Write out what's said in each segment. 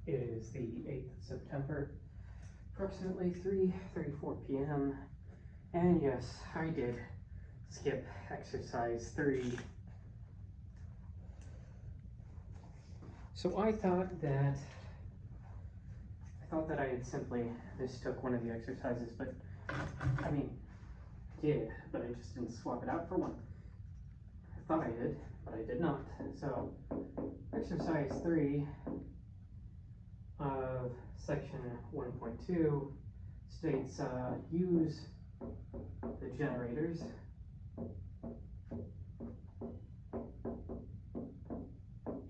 It is the 8th of September, approximately 3:34 p.m. And yes, I did skip exercise 3. So I thought that I had simply mistook one of the exercises, but I mean, did, but I just didn't swap it out for one. I thought I did, but I did not. So exercise 3 of section 1.2 states use the generators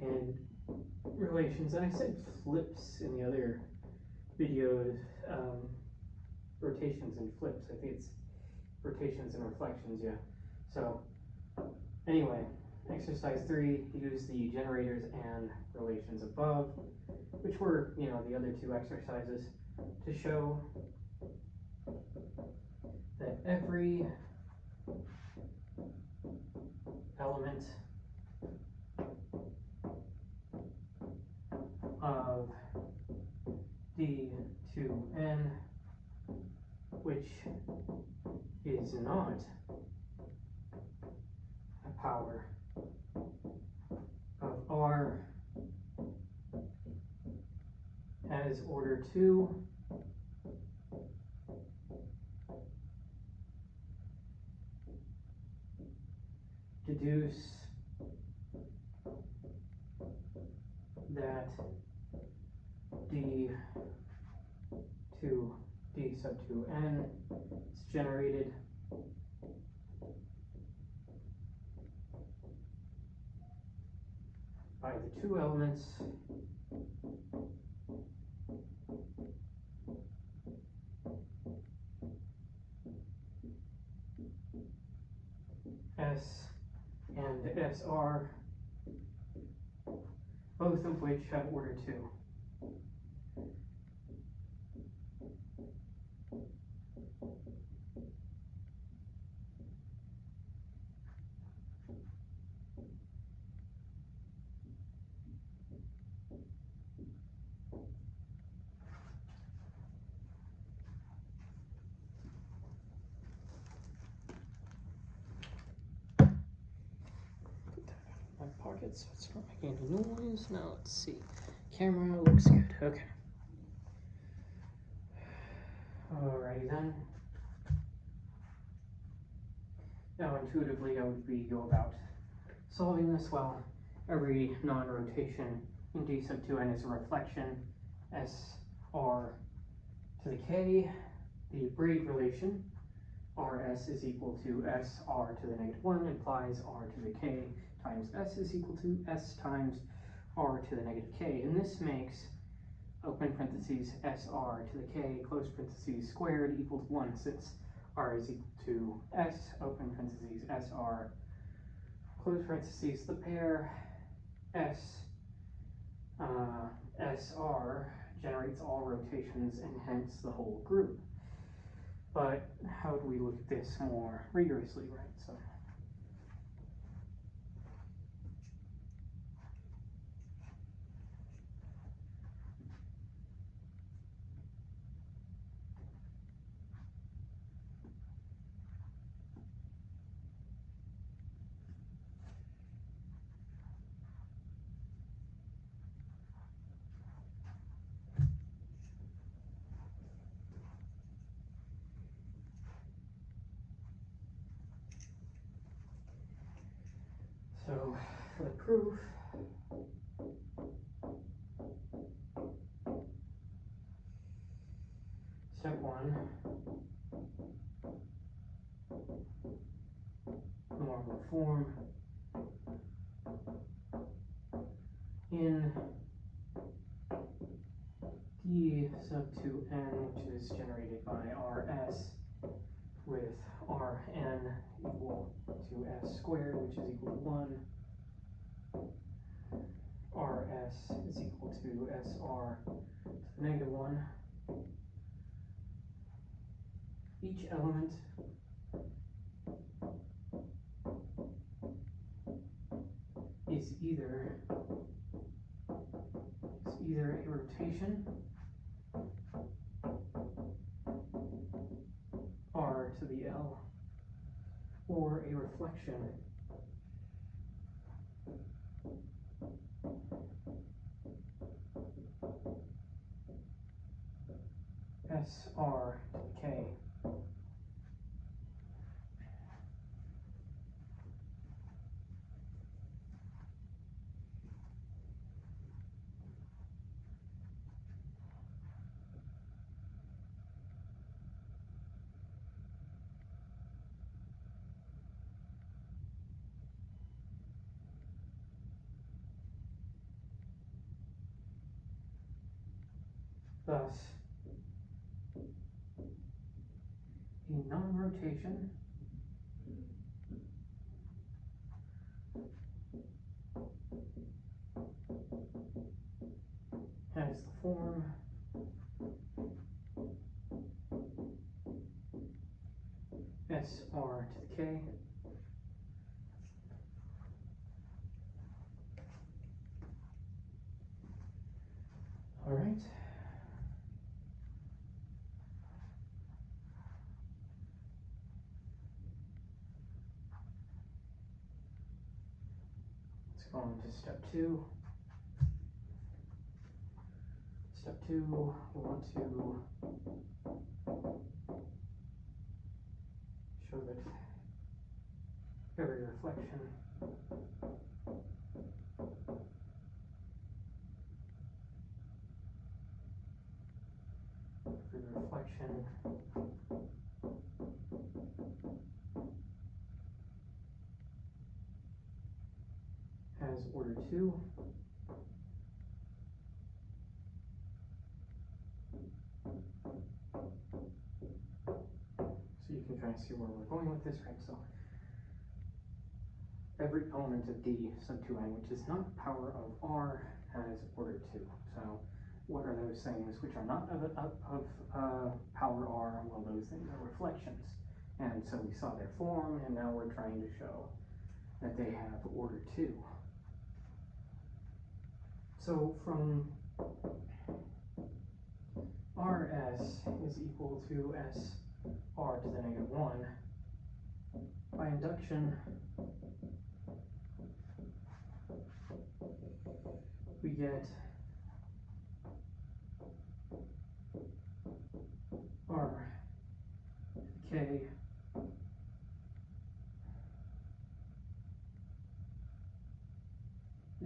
and relations, and I said flips in the other videos, rotations and flips. I think it's rotations and reflections, yeah. So anyway, exercise 3, use the generators and relations above, which were, the other 2 exercises, to show that every element of D2n which is not a power of R has order 2 deduce that D sub 2n is generated by the 2 elements S and SR, both of which have order 2. My pocket so it's not making any noise. Now let's see. Camera looks good. Okay. Alrighty then. Now intuitively how would we go about solving this? Well, every non-rotation in D sub 2n is a reflection, SR to the k. The braid relation, RS is equal to SR to the -1 implies R to the k times S is equal to S times R to the -k. And this makes, open parentheses, SR to the k, close parentheses, squared equal to 1, since R is equal to S, open parentheses, SR, close parentheses, the pair SR generates all rotations and hence the whole group. But how do we look at this more rigorously, right? So for the proof, step 1, normal form in D sub 2n, which is generated by RS, with Rn equal to S squared, which is equal to 1. Rs is equal to SR to the -1. Each element is either either a rotation, r to the L, or a reflection, SR to the K. Thus, a non-rotation has the form SR to the K. All right. Let's go on to step 2. Step 2, we want to show that every reflection has order 2. So you can kind of see where we're going with this, right? So every element of D sub 2n, which is not power of R, has order 2. So what are those things which are not of power R? Well, those things are reflections. And so we saw their form, and now we're trying to show that they have order 2. So from Rs is equal to SR to the negative 1, by induction, we get R K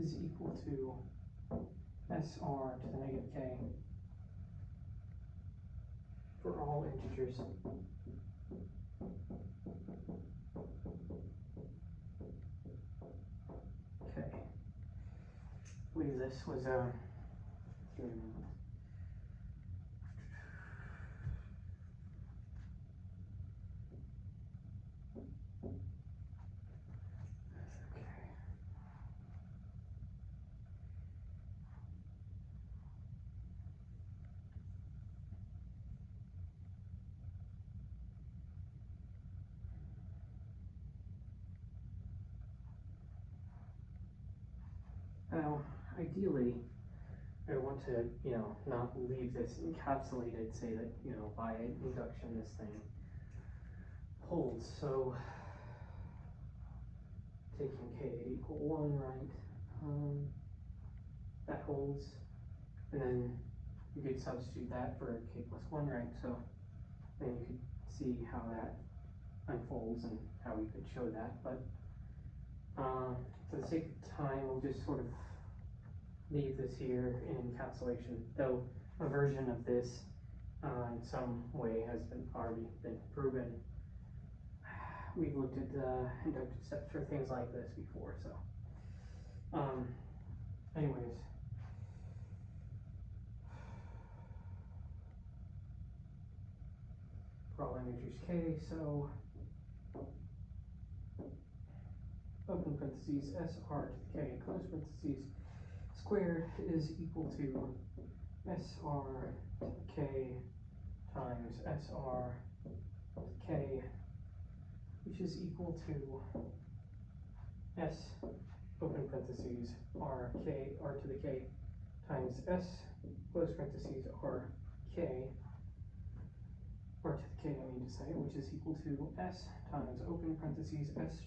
is equal to SR to the negative K for all integers. Okay. I believe this was now, ideally, I want to, not leave this encapsulated, say that, by induction this thing holds. So, taking K equal 1, right, that holds, and then you could substitute that for K plus 1, right? So, then you could see how that unfolds and how we could show that, but for the sake of time, we'll just sort of leave this here in encapsulation, though a version of this in some way has already been proven. We've looked at inductive steps for things like this before, so anyways, for all integers K, so open parentheses SR to the K, close parentheses, squared is equal to SR to the K times SR to the K, which is equal to S open parentheses R to the K times s, close parentheses, r k, or to the k I mean to say, which is equal to s times open parentheses s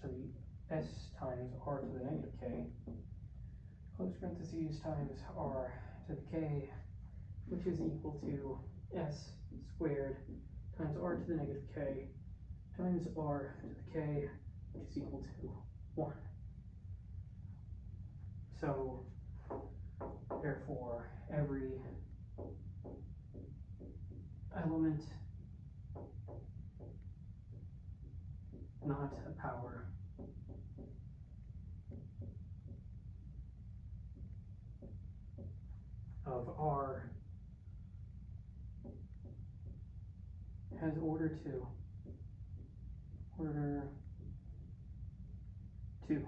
times r to the negative k, close parentheses, times r to the k, which is equal to s squared times r to the negative k times r to the k, which is equal to 1. So, therefore, every element not a power of R has order 2. Order 2.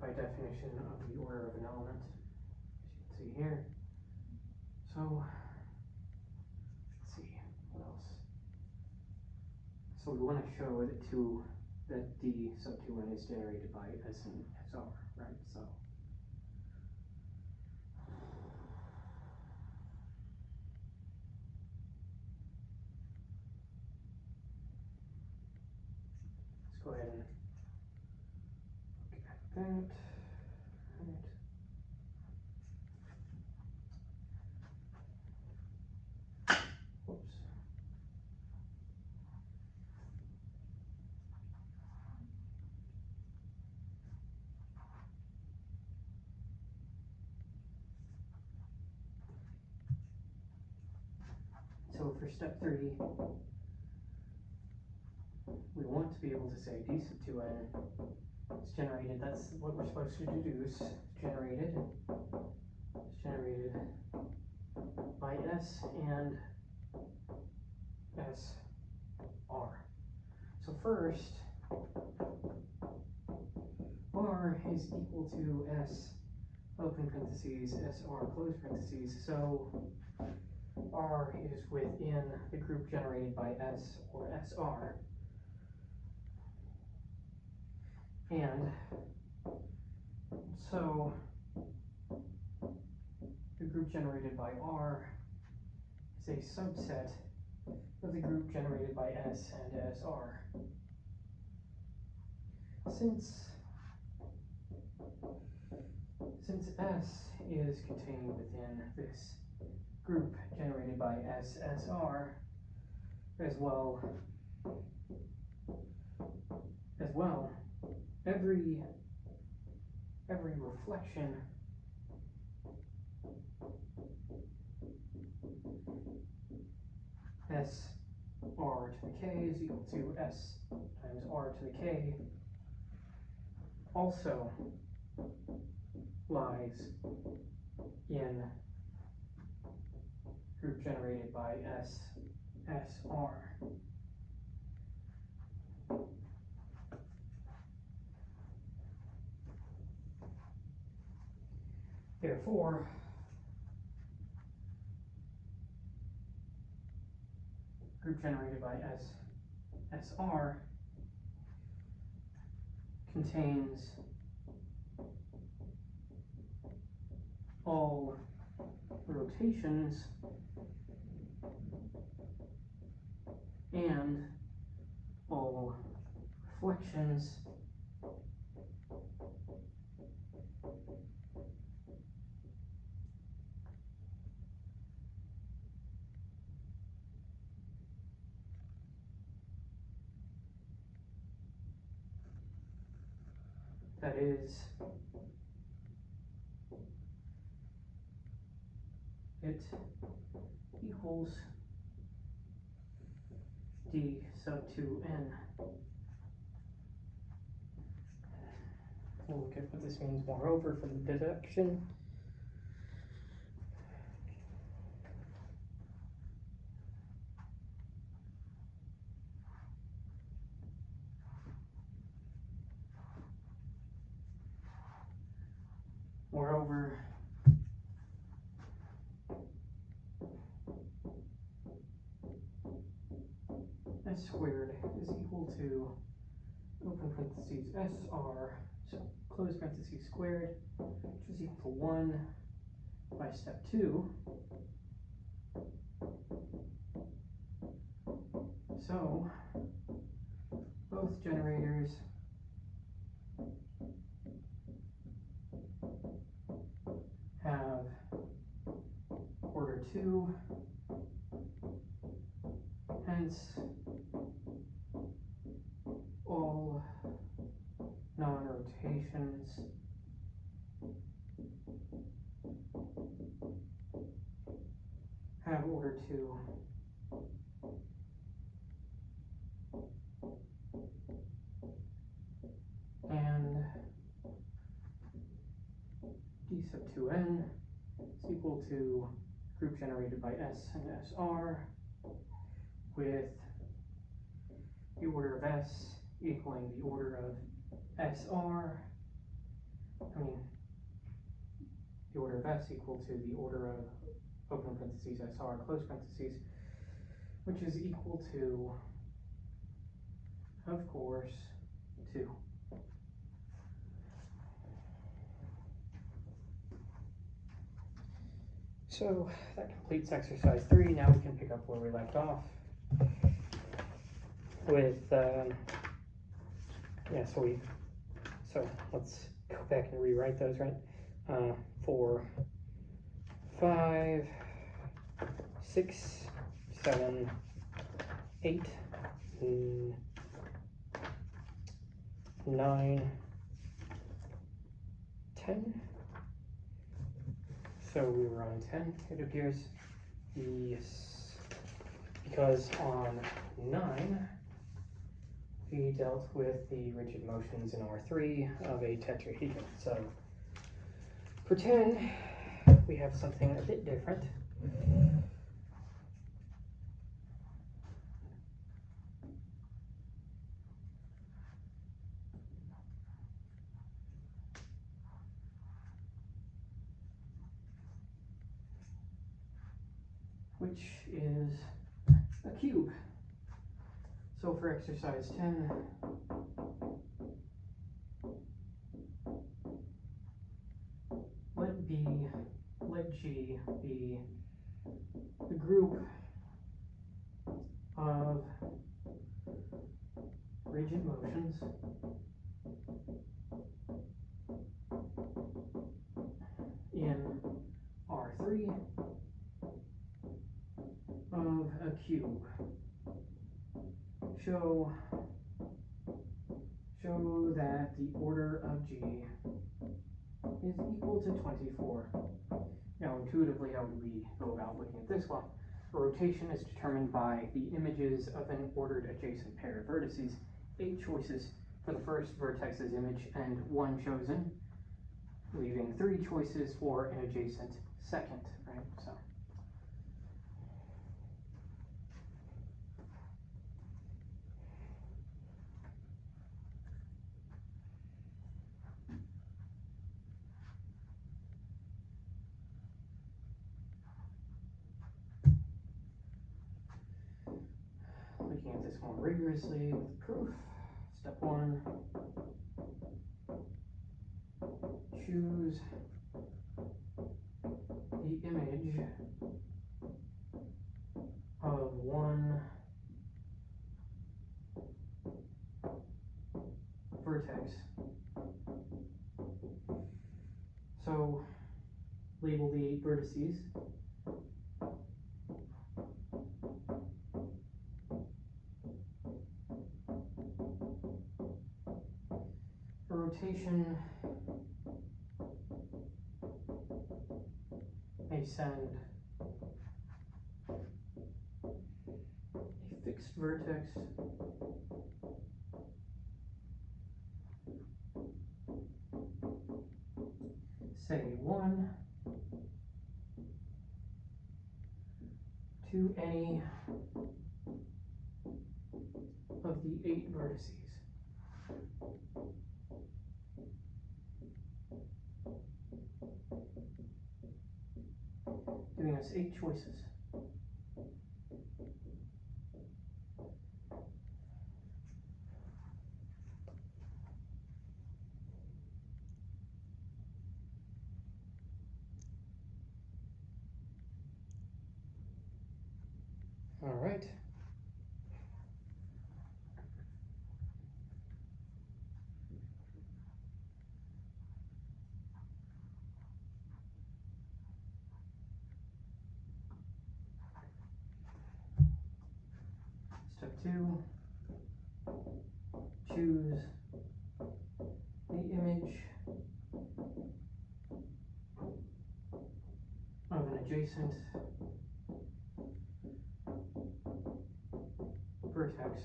By definition of the order of an element, as you can see here. So, let's see, what else? So we want to show that D sub 2n is generated by S and SR, right? So let's go ahead and look at that. Right. Whoops. So for step 3, we want to be able to say D sub 2n is generated. That's what we're supposed to deduce. It's generated by S and SR. So first, R is equal to S open parentheses, SR close parentheses. So R is within the group generated by S or SR. And so the group generated by R is a subset of the group generated by S and SR. Since S is contained within this group generated by SSR, as well, every reflection S R to the k is equal to S times R to the k also lies in group generated by SSR. Therefore, group generated by SSR contains all rotations and all reflections that is, it equals D sub 2n. We'll look at what this means moreover for the deduction. is equal to open parentheses SR, so close parentheses squared, which is equal to 1 by step 2. So both generators have order 2, hence all non-rotations have order 2. And d sub 2n is equal to group generated by S and SR with the order of S equaling the order of SR. The order of S equal to the order of open parentheses SR close parentheses, which is equal to, of course, 2. So that completes exercise 3. Now we can pick up where we left off with, so let's go back and rewrite those, right? 4, 5, 6, 7, 8, 9, 10. So we were on 10, it appears. Yes, because on 9, we dealt with the rigid motions in R3 of a tetrahedron. So for 10, we have something a bit different. Which is a cube. So for exercise 10, let G be the group of rigid motions in R3 of a cube. Show that the order of G is equal to 24. Now, intuitively, how would we go about looking at this? Well, a rotation is determined by the images of an ordered adjacent pair of vertices. 8 choices for the first vertex's image and 1 chosen, leaving 3 choices for an adjacent second, right? So looking at this more rigorously with proof, step 1, choose the image of one vertex. So label the 8 vertices. A rotation may send a fixed vertex say 1 to any of the 8 vertices. Giving us 8 choices. All right. Step 2, choose the image of an adjacent vertex.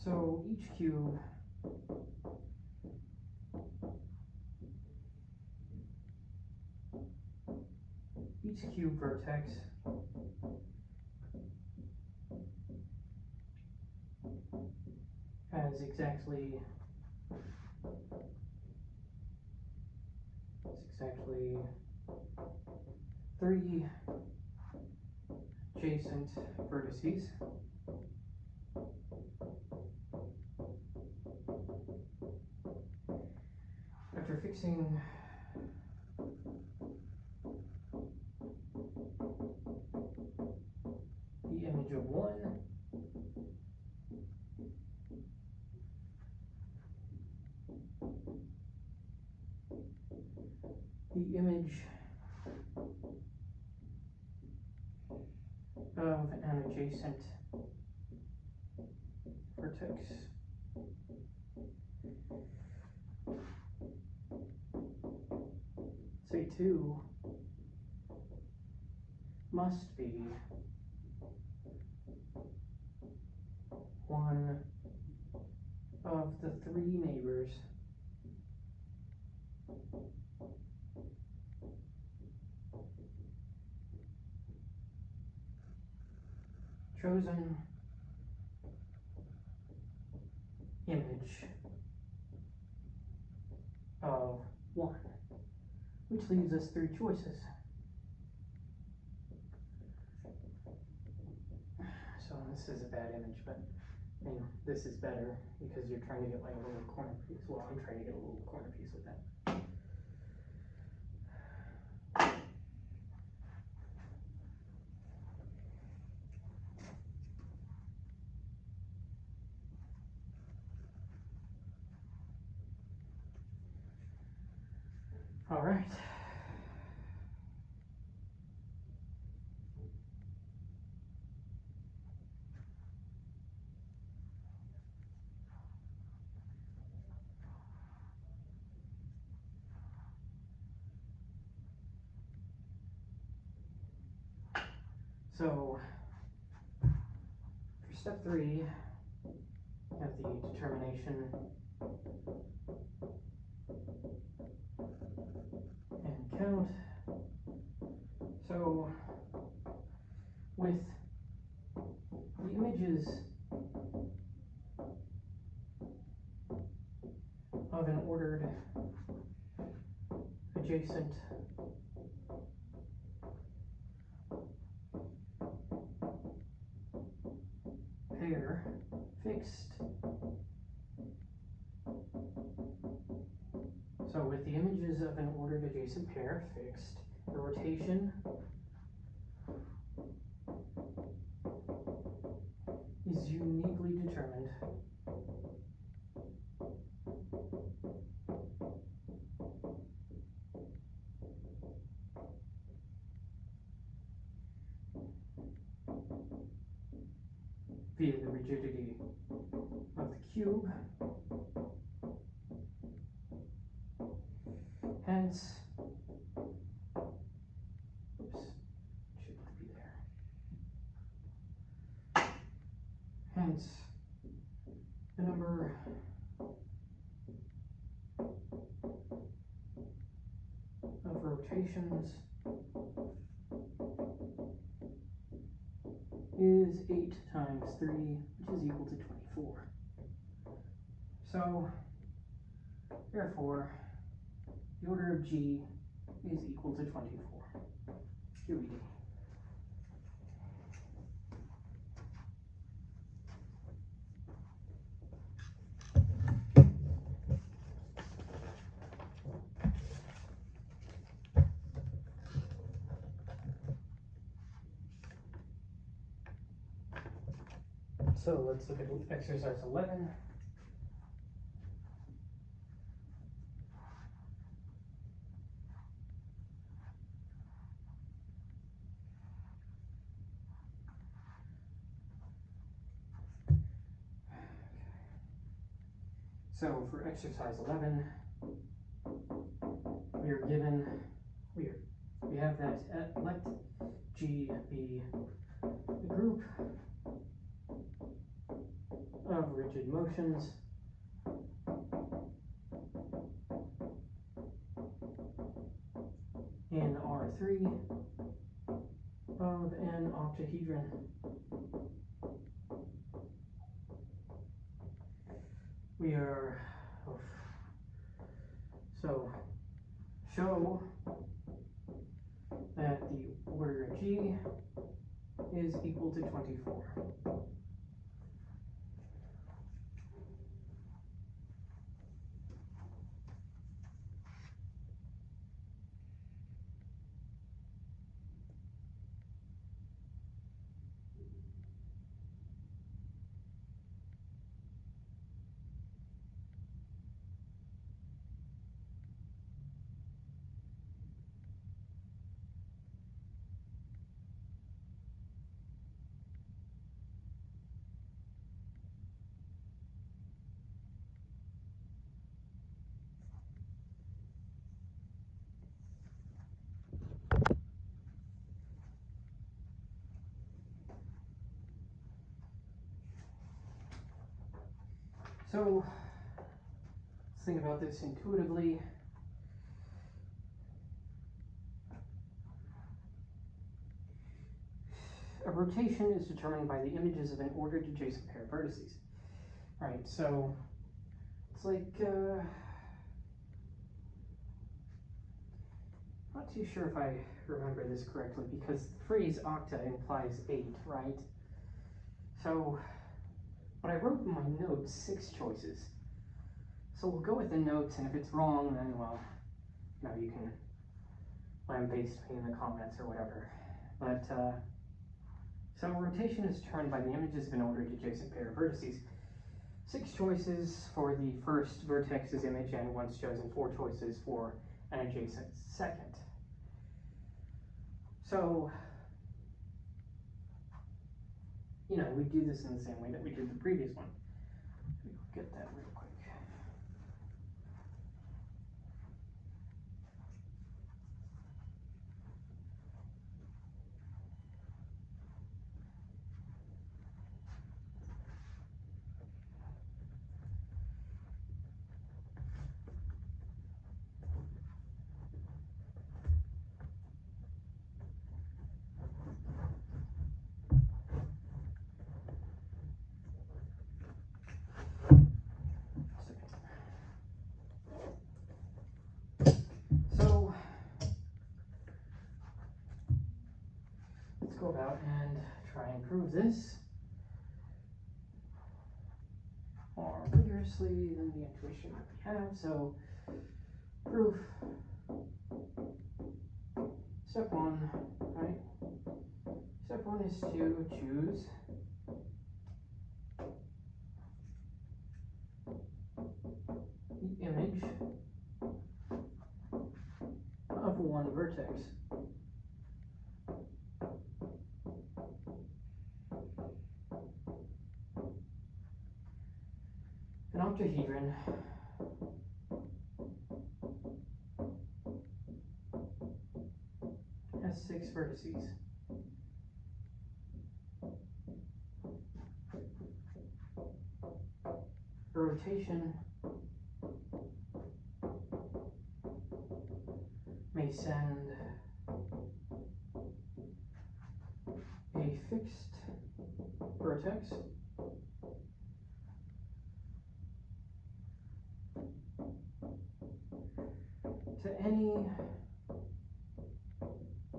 So each cube vertex has exactly 3 adjacent vertices. After fixing the image of 1, the image of an adjacent vertex say 2 must be 1 of the 3 neighbors chosen image of 1, which leaves us 3 choices. So this is a bad image, but I mean, this is better because you're trying to get like a little corner piece. Well, I'm trying to get a little corner piece with that. All right. So for step 3, you have the determination and count. So with the images of an ordered adjacent pair fixed. So with the images of an ordered adjacent pair fixed, the rotation is uniquely determined via the rigidity of the cube. Hence, oops, shouldn't be there. Hence, the number of rotations is 8 times 3, which is equal to 24. So, therefore, the order of G is equal to 24. QED. So let's look at exercise 11. So for exercise 11, we are given, we have that let G be the group of rigid motions in R3 of an octahedron. We are, so show that the order of G is equal to 24. So let's think about this intuitively. A rotation is determined by the images of an ordered adjacent pair of vertices. Right, so it's like, not too sure if I remember this correctly because the phrase octa implies 8, right? So, but I wrote in my notes 6 choices. So we'll go with the notes, and if it's wrong, then, well, no, you can lambaste me in the comments or whatever. But, so rotation is determined by the images of an ordered adjacent pair of vertices. 6 choices for the first vertex's image, and once chosen 4 choices for an adjacent second. So, you know, we do this in the same way that we did the previous one. We'll get that real quick. So, let's go about and try and prove this more rigorously than the intuition that we have. So, proof. Step 1, right? Step 1 is to choose the image of one vertex. An octahedron has 6 vertices. A rotation may send a fixed vertex to any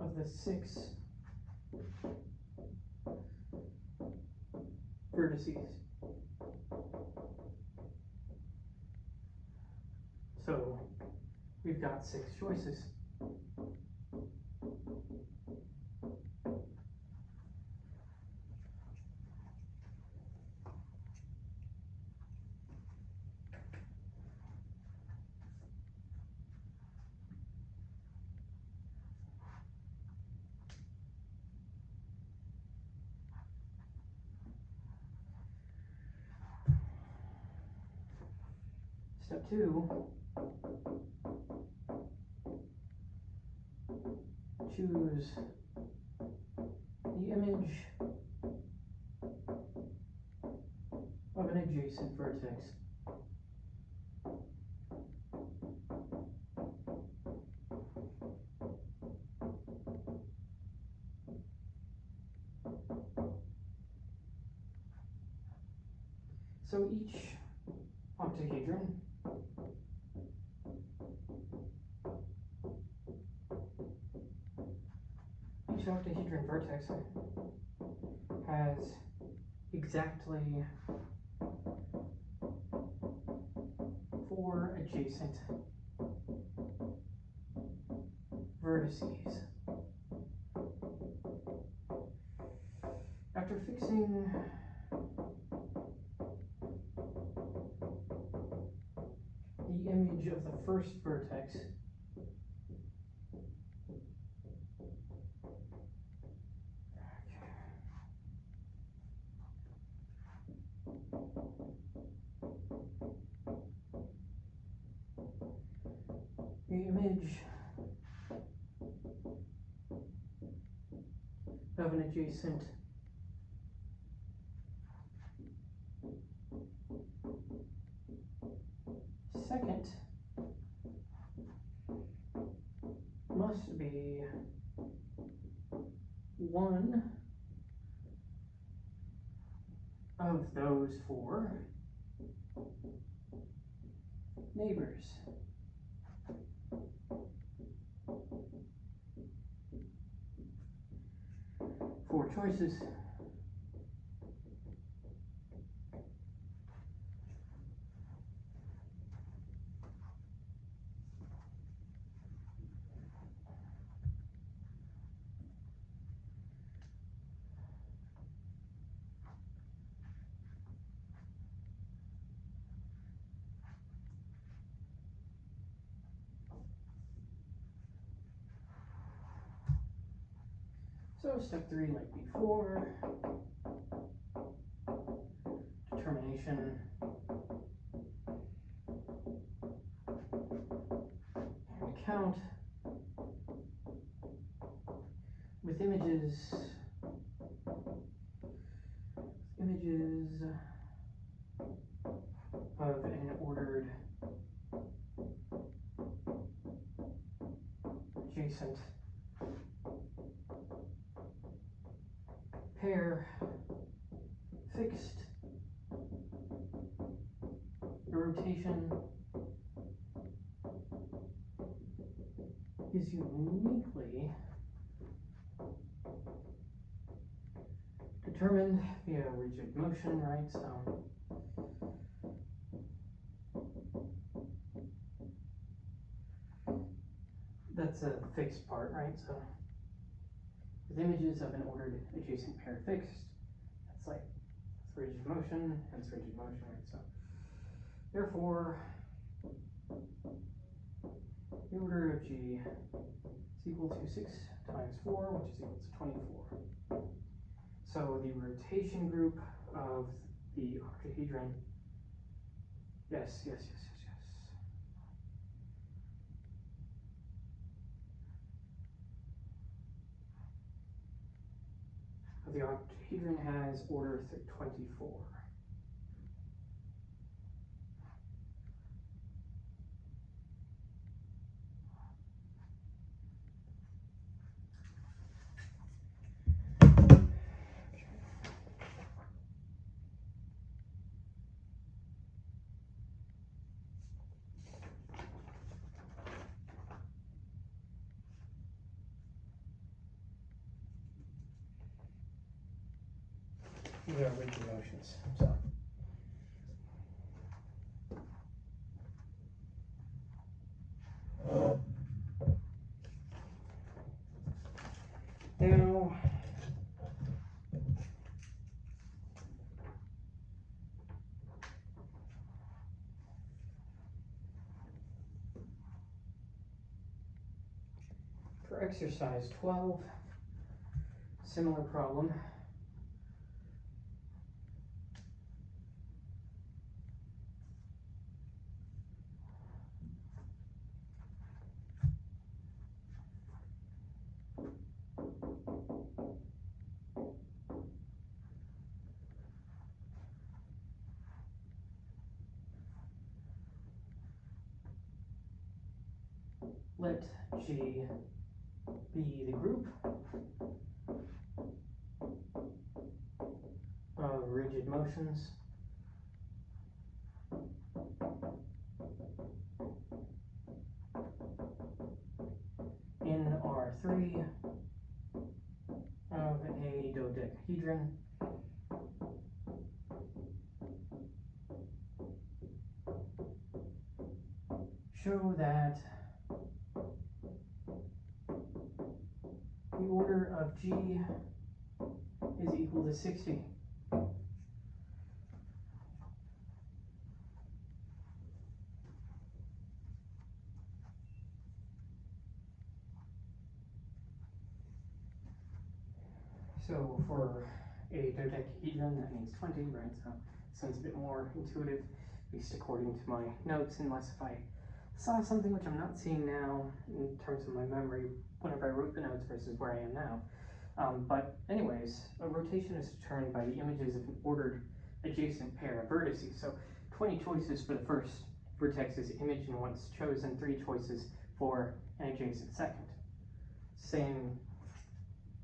of the 6 vertices. So we've got 6 choices. Step 2, choose the image of an adjacent vertex. So each octahedron vertex has exactly 4 adjacent vertices. After fixing the image of the first vertex, the image of an adjacent second must be one of those 4 neighbors. Four choices. So step 3, like before, determination and count with images of an ordered adjacent pair fixed. The rotation is uniquely determined via rigid motion, right? So that's a fixed part, right? So with images of an ordered adjacent pair fixed, that's like rigid motion, hence rigid motion, right? So therefore, the order of G is equal to 6 times 4, which is equal to 24. So the rotation group of the octahedron, yes. The octahedron has order 24. These are rigid motions. So now for exercise 12, similar problem. let G be the group of rigid motions in R3 of a dodecahedron show that the order of G is equal to 60. So for a dodecahedron, that means 20, right? So this one's a bit more intuitive, at least according to my notes, unless if I saw something which I'm not seeing now in terms of my memory whenever I wrote the notes versus where I am now. But anyways, a rotation is determined by the images of an ordered adjacent pair of vertices. So 20 choices for the first vertex's image, and once chosen, 3 choices for an adjacent second. Same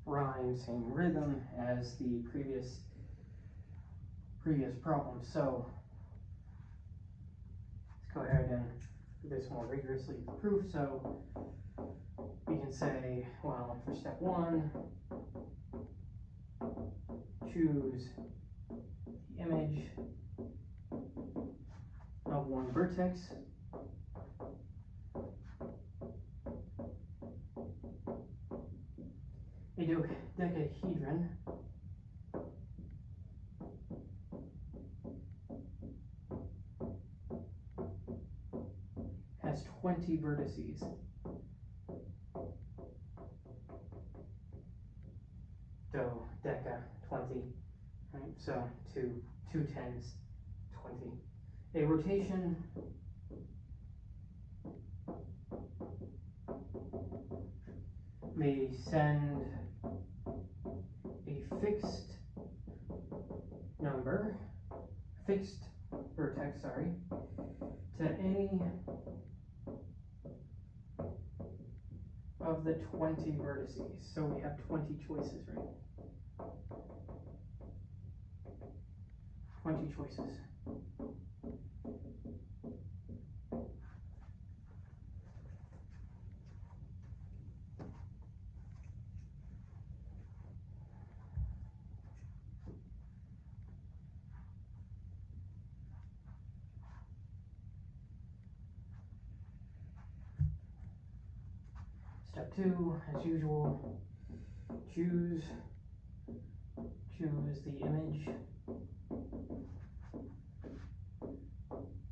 rhyme, same rhythm as the previous problem. So let's go ahead and do this more rigorously with the proof. So we can say, well, for step 1, choose the image of one vertex. A dodecahedron has 20 vertices. Dodeca, 20. Right, so two 10s, 20. A rotation may send a fixed vertex, to any of the 20 vertices. So we have 20 choices, right? 20 choices. Step 2, as usual, choose the image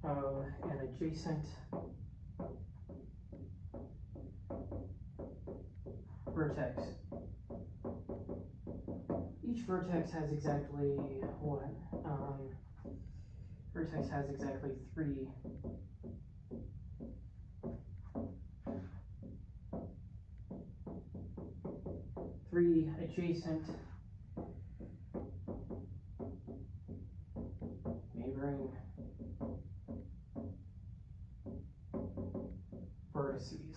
of an adjacent vertex. Each vertex has exactly what? Vertex has exactly 3 adjacent neighboring vertices.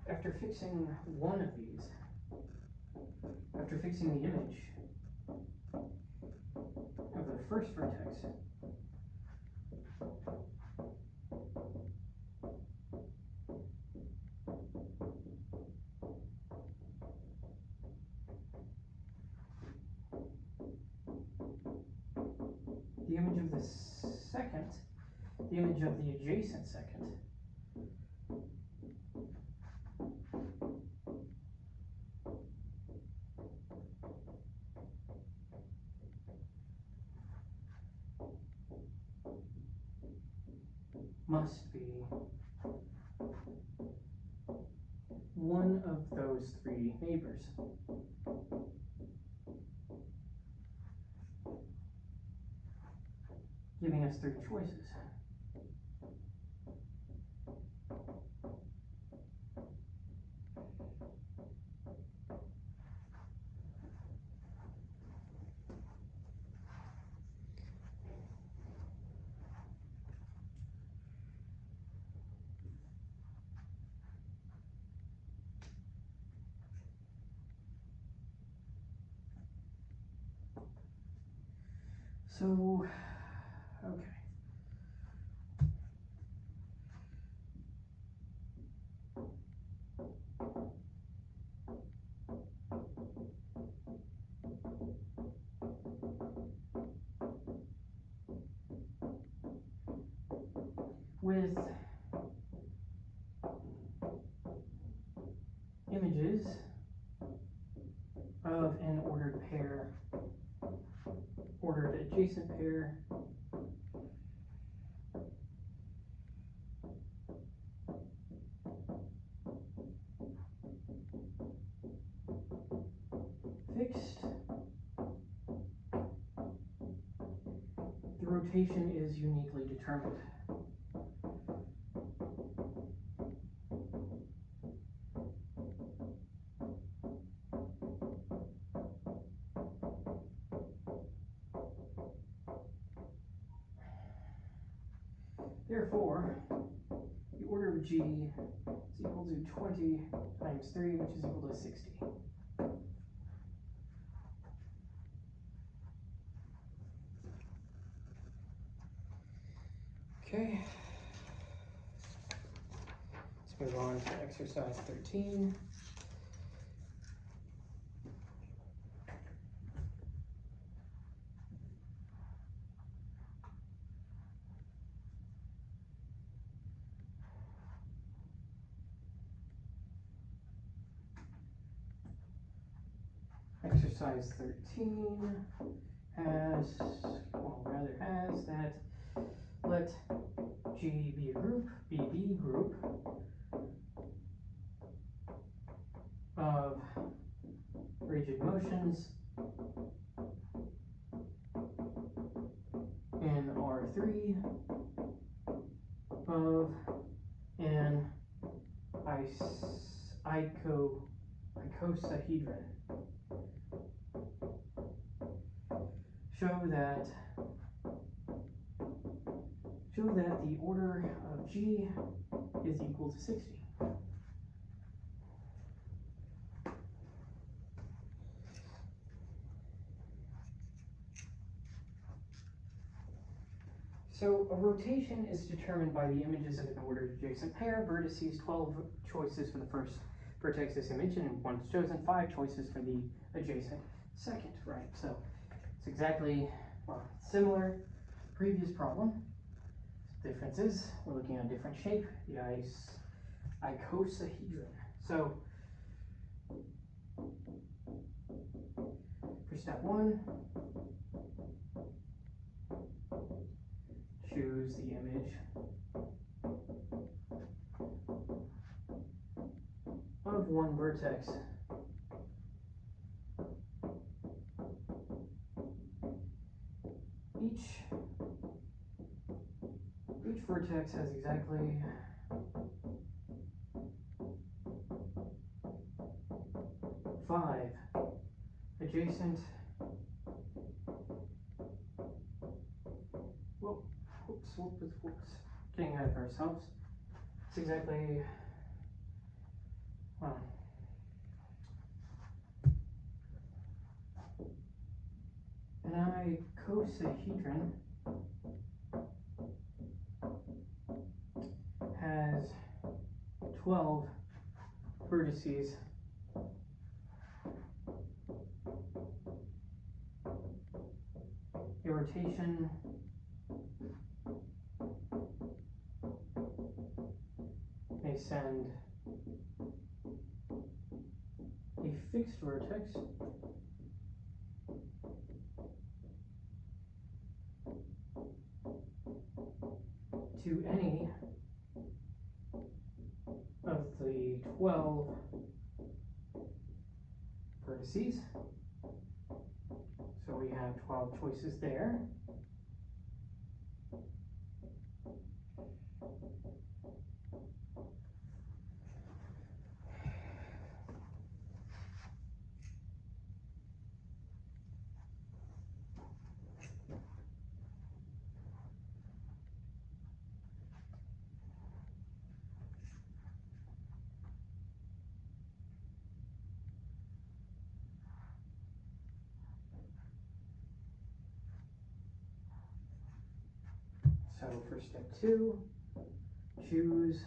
After fixing one of these, after fixing the image of the first vertex, the image of the second, the image of the adjacent second, must be one of those 3 neighbors. Giving us 3 choices. So, okay. With images of an ordered pair, ordered adjacent pair, fixed, the rotation is uniquely determined. Therefore, the order of G is equal to 20 times 3, which is equal to 60. Okay. Let's move on to exercise 13. Exercise 13 has that let G be a group, B group of rigid motions in R3 of an icosahedron. Show that the order of G is equal to 60. So a rotation is determined by the images of an ordered adjacent pair. Vertices, 12 choices for the first vertex this image, and once chosen, 5 choices for the adjacent second, right? So it's exactly, well, similar to the previous problem. The difference is we're looking at a different shape, the icosahedron. So for step 1, choose the image of one vertex. Each vertex has exactly 5 adjacent. Whoops. Getting ahead of ourselves. It's exactly, well, an icosahedron has 12 vertices. A rotation may send a fixed vertex to any of the 12 vertices. So we have 12 choices there. So for step 2, choose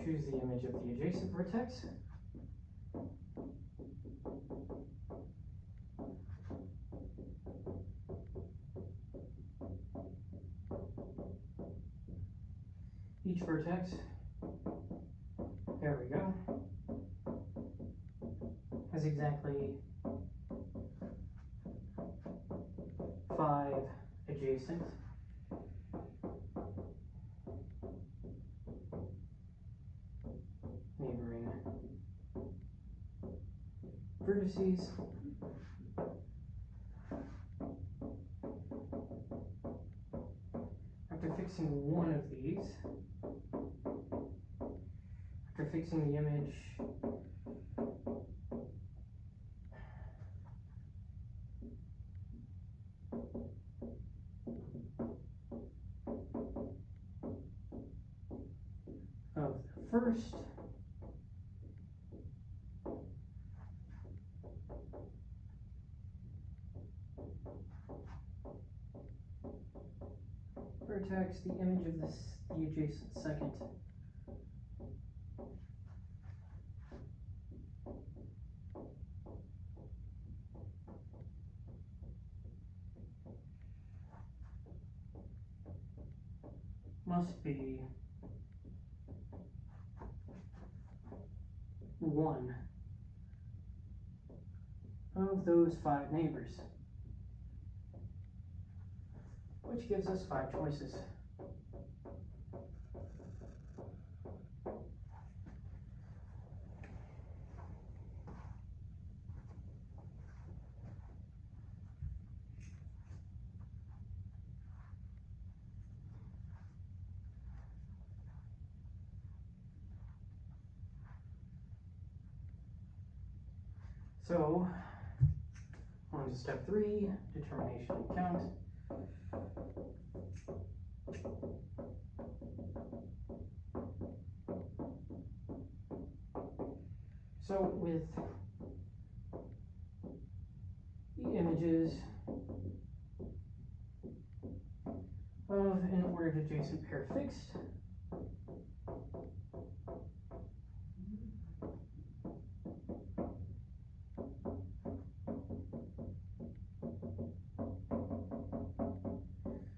the image of the adjacent vertex. Each vertex, there we go, has exactly 5 adjacent neighboring vertices. After fixing one of these, after fixing the image of the first vertex, the image of the adjacent second must be 1 of those 5 neighbors, which gives us 5 choices. So, on to step 3, determination and count. So with the images of an ordered adjacent pair fixed,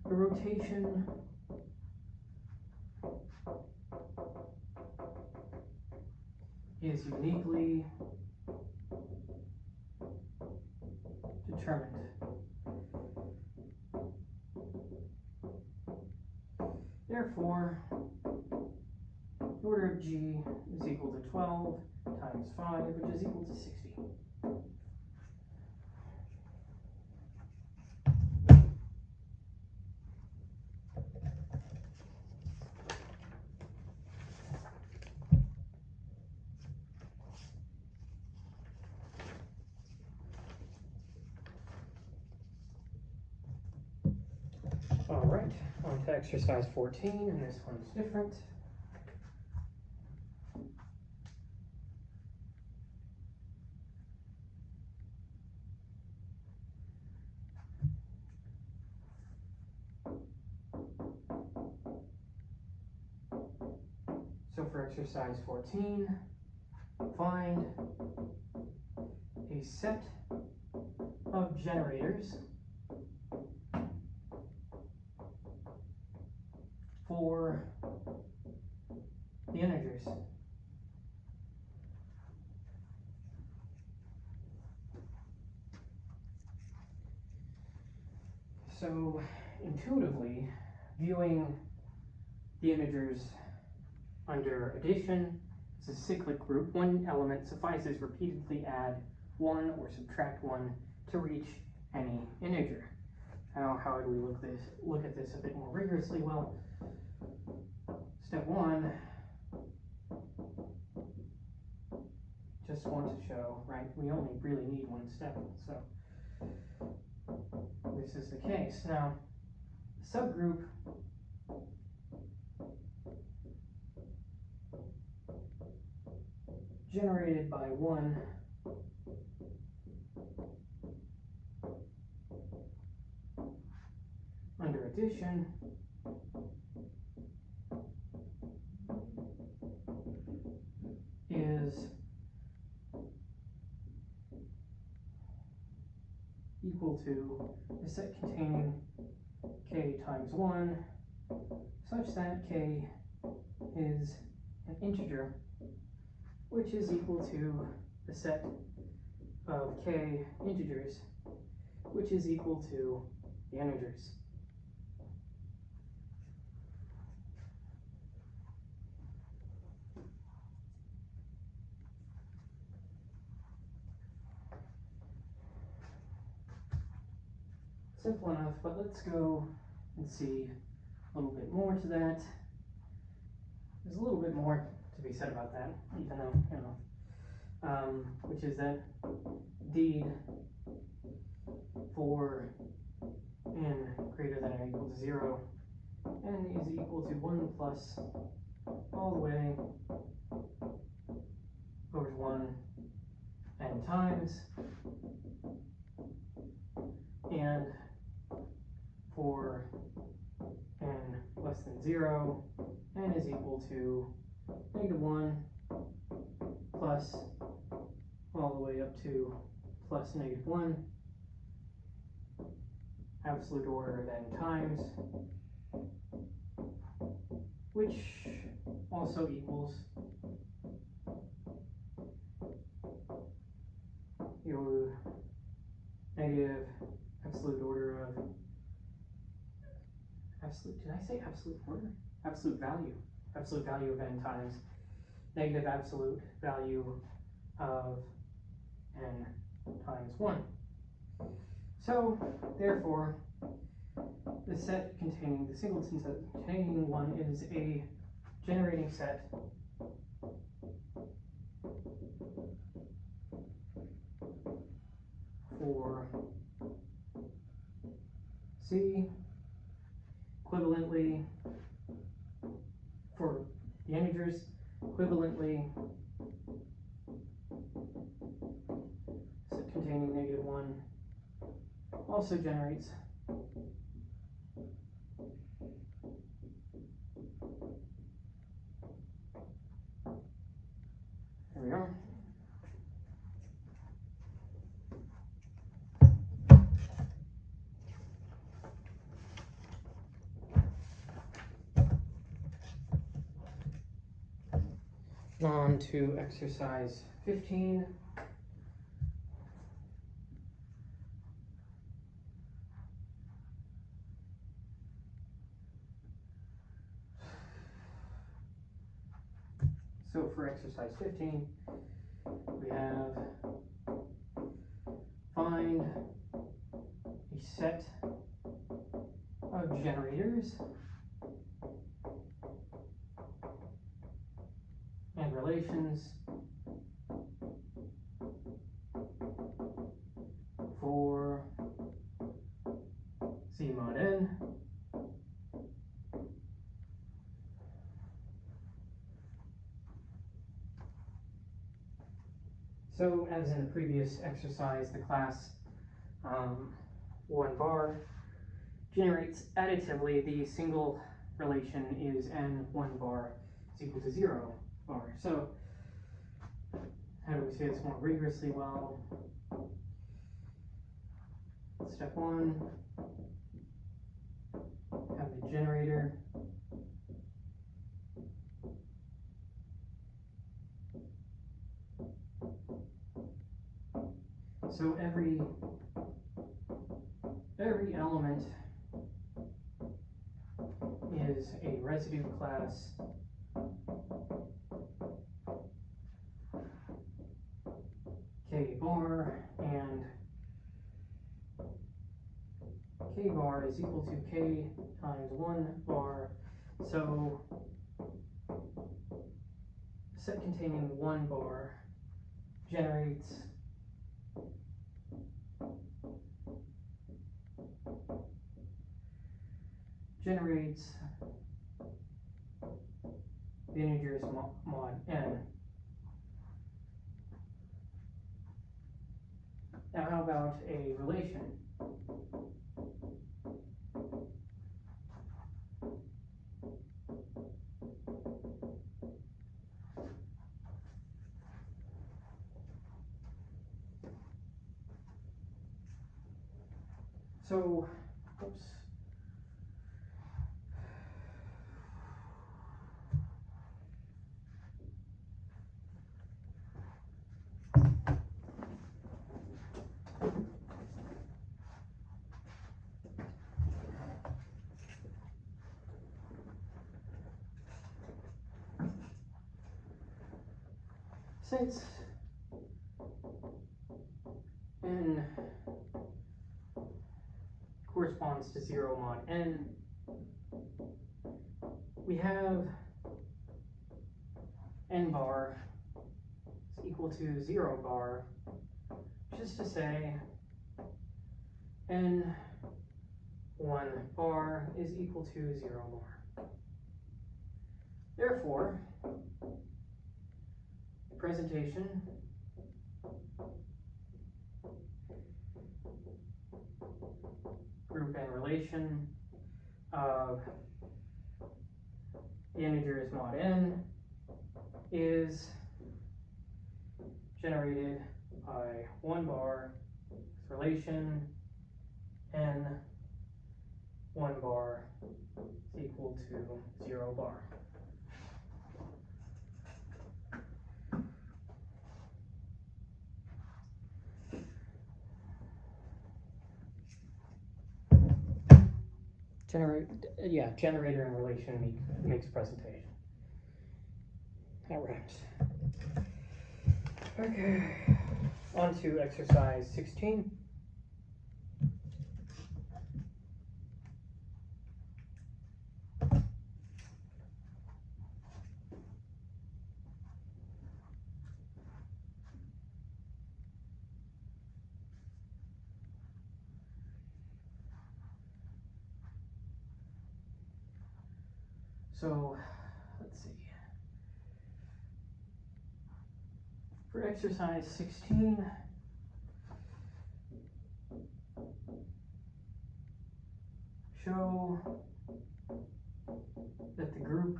the rotation is uniquely determined. Therefore, the order of G is equal to 12 times 5, which is equal to 60. All right, on to exercise 14, and this one's different. So for exercise 14, find a set of generators for the integers. So intuitively, viewing the integers under addition, it's a cyclic group. One element suffices. Repeatedly add 1 or subtract 1 to reach any integer. Now, how do we look at this a bit more rigorously? Well, step 1, just want to show, right, we only really need 1 step, so this is the case. Now, subgroup generated by 1 . addition is equal to a set containing k times 1 such that k is an integer which is equal to the set of k integers which is equal to the integers. Simple enough, but let's go and see a little bit more to that. There's a little bit more to be said about that, even though, you know, which is that deed for n greater than or equal to 0, n is equal to 1 plus all the way over to 1 n times, and for n less than 0, n is equal to -1 plus all the way up to plus -1 absolute order of n times, which also equals your negative absolute order of absolute, did I say absolute order? Absolute value of n times, negative absolute value of n times 1. So, therefore, the set containing, the singleton set containing 1 is a generating set for C, equivalently for the integers, equivalently set containing -1 also generates there we are. On to exercise 15. So for exercise 15, we have find a set of generators and relations for C mod n So as in the previous exercise, the class 1 bar generates additively. The single relation is n 1 bar is equal to 0 bar. So how do we say this more rigorously? Well, step 1, have the generator so every element is a residue class K bar, and K bar is equal to K times 1 bar. So set containing 1 bar generates the integers mod n. Now how about a relation? So, oops. Since n corresponds to 0 mod n, we have n bar is equal to 0 bar, which is to say n1 bar is equal to 0 bar. Therefore, presentation group and relation of the integers mod n is generated by 1 bar relation n 1 bar is equal to 0 bar. Generator and relation makes presentation. That rhymes. Okay, on to exercise 16. So, let's see. For exercise 16, show that the group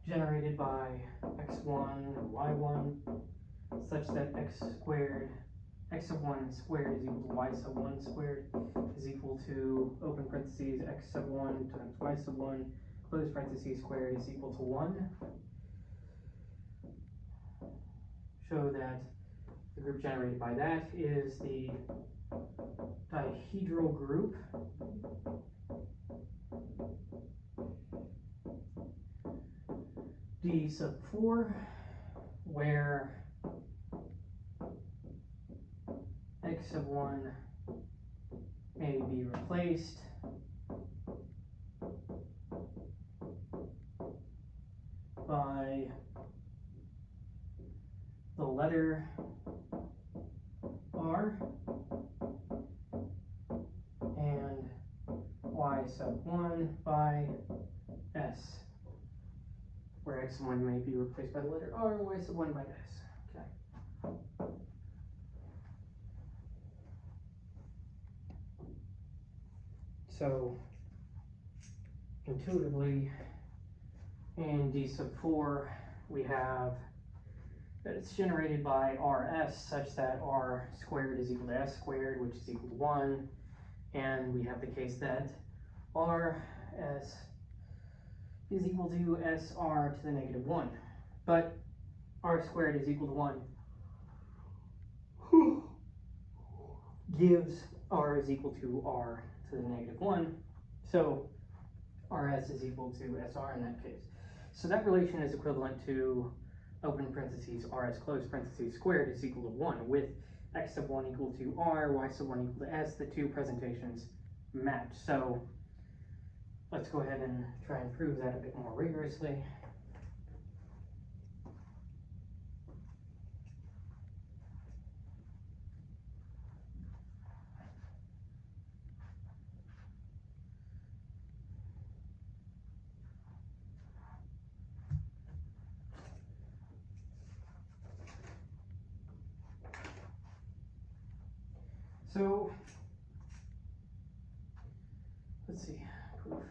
generated by x1 and y1 such that x of 1 squared is equal to y sub 1 squared is equal to, open parentheses, x sub 1 times y sub 1, close parentheses, squared is equal to 1. Show that the group generated by that is the dihedral group D sub 4, where x sub 1 may be replaced by the letter R and y sub 1 by s, where x sub 1 may be replaced by the letter R and y sub 1 by s. Okay. So, intuitively, in D sub 4, we have that it's generated by rs such that r squared is equal to s squared, which is equal to 1. And we have the case that rs is equal to sr to the negative 1. But r squared is equal to 1 gives r is equal to r to the negative 1. So rs is equal to sr in that case. So that relation is equivalent to, open parentheses, rs close parentheses squared is equal to 1, with x sub 1 equal to r, y sub 1 equal to s. The two presentations match. So let's go ahead and try and prove that a bit more rigorously. So let's see, proof.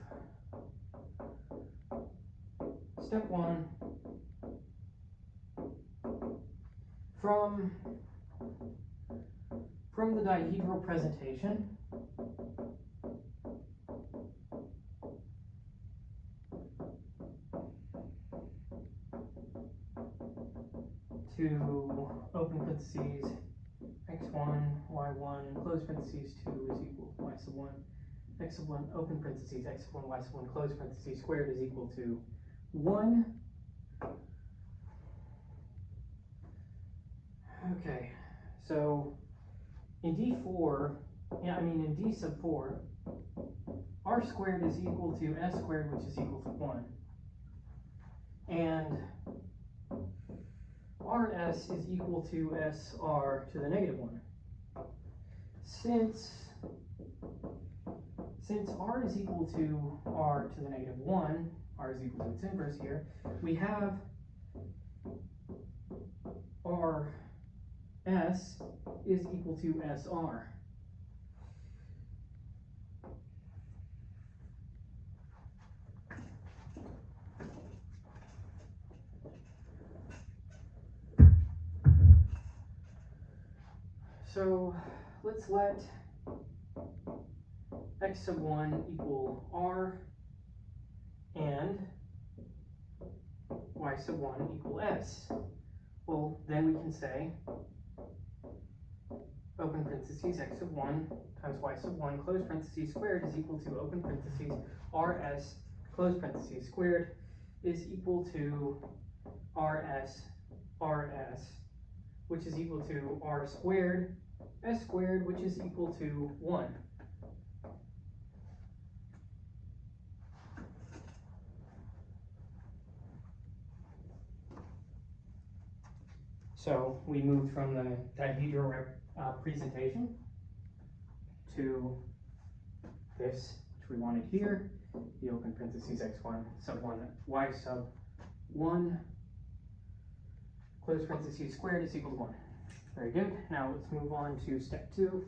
Step 1, from From the dihedral presentation, to open parentheses x1, y1, close parentheses 2 is equal to y sub 1, x sub 1, open parentheses x sub 1, y sub 1, close parentheses squared is equal to 1. Okay, so in D4, in D sub 4, r squared is equal to s squared, which is equal to 1. And rs is equal to sr to the negative 1. Since r is equal to r to the negative 1, r is equal to its inverse here, we have rs is equal to sr. So let's let x sub 1 equal r and y sub 1 equal s. Well, then we can say open parentheses x sub 1 times y sub 1 close parentheses squared is equal to open parentheses rs close parentheses squared is equal to rs, which is equal to r squared, s squared, which is equal to 1. So we moved from the dihedral presentation to this, which we wanted here, the open parentheses x1 sub 1, y sub 1, close parentheses squared is equal to 1. Very good. Now let's move on to step 2.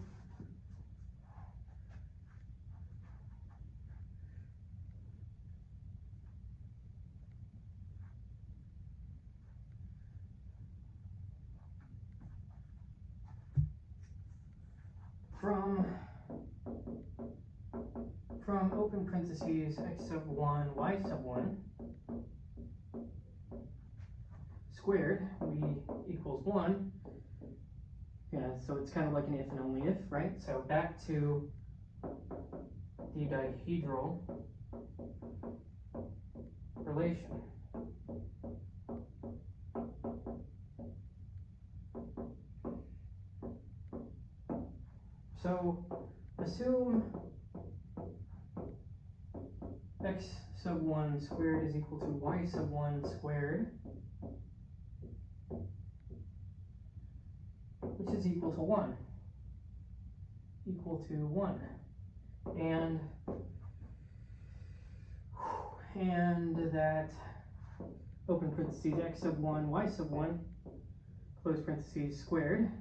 From open parentheses x sub 1, y sub 1 squared, we equals 1. Yeah, so it's kind of like an if and only if, right? So back to the dihedral relation. So assume x sub 1 squared is equal to y sub 1 squared, which is equal to 1. Equal to 1. And that open parentheses x sub 1, y sub 1, close parentheses squared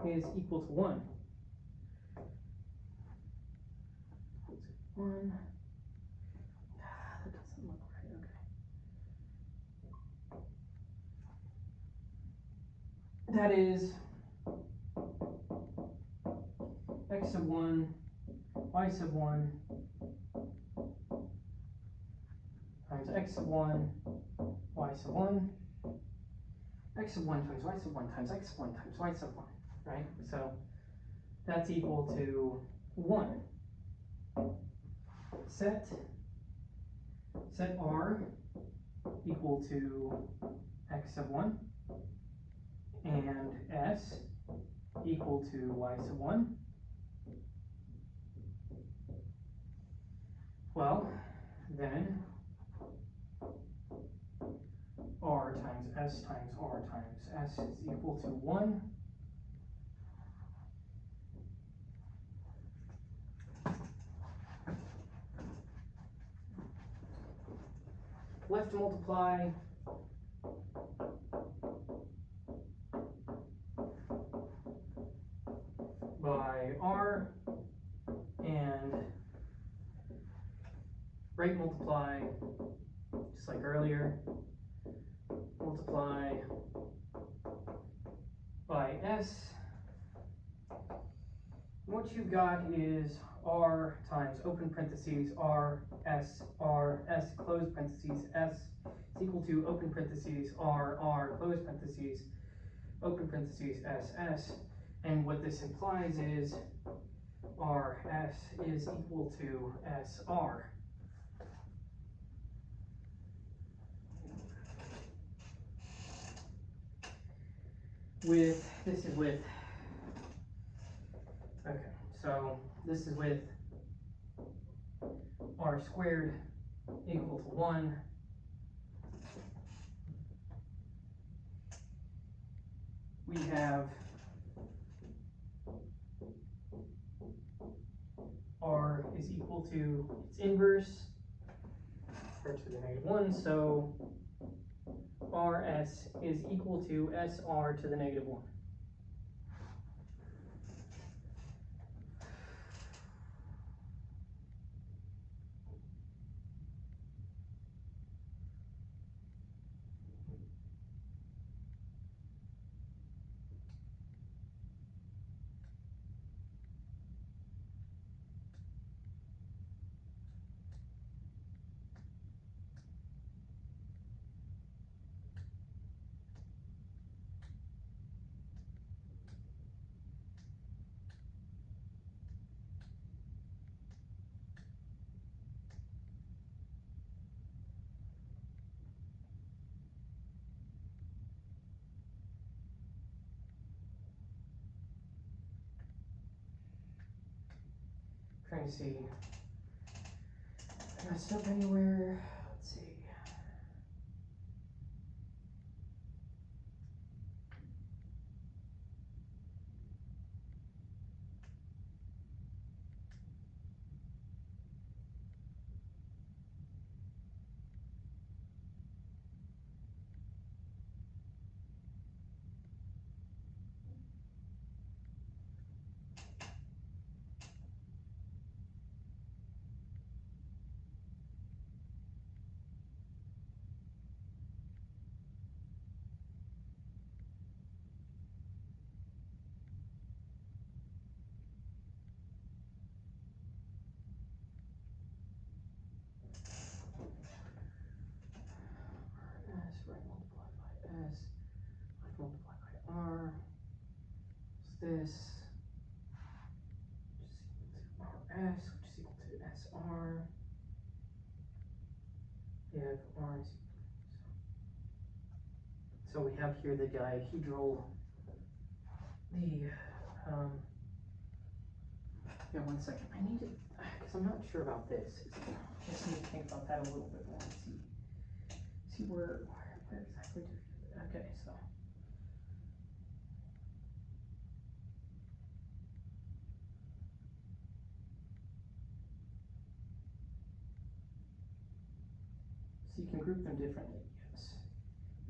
is equal to 1. 1. That doesn't look right, okay. That is x sub 1, y sub 1 times x sub 1, y sub 1, x sub 1 times y sub 1 times x sub 1 times y sub 1, right? So that's equal to 1. Set r equal to x sub 1 and s equal to y sub 1. Well, then r times s times r times s is equal to 1. Left multiply by r and right multiply, just like earlier, multiply by s what you've got is r times open parentheses r s, close parentheses s is equal to open parentheses r, close parentheses, open parentheses s. And what this implies is rs is equal to sr. This is with, okay, so this is with r squared equal to 1. We have r is equal to its inverse, or to the -1, so rs is equal to sr to the -1. Trying to see if I messed up anywhere. Let's see. S right multiplied by s, left multiplied by r. What's this? Which is equal to rs, which is equal to sr. We have r is equal. So we have here the dihedral, yeah, 1 second. I need to, because I'm not sure about this. I just need to think about that a little bit more and see where exactly to, okay, so. So you can group them differently, yes.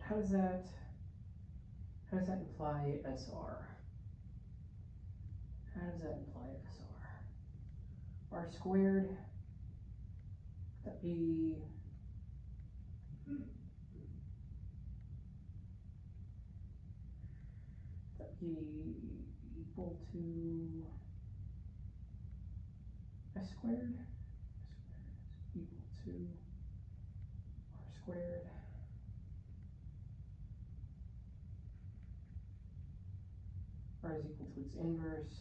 How does that imply SR? How does that imply SR? R squared, that'd be equal to S squared. S squared is equal to R squared. R is equal to its inverse.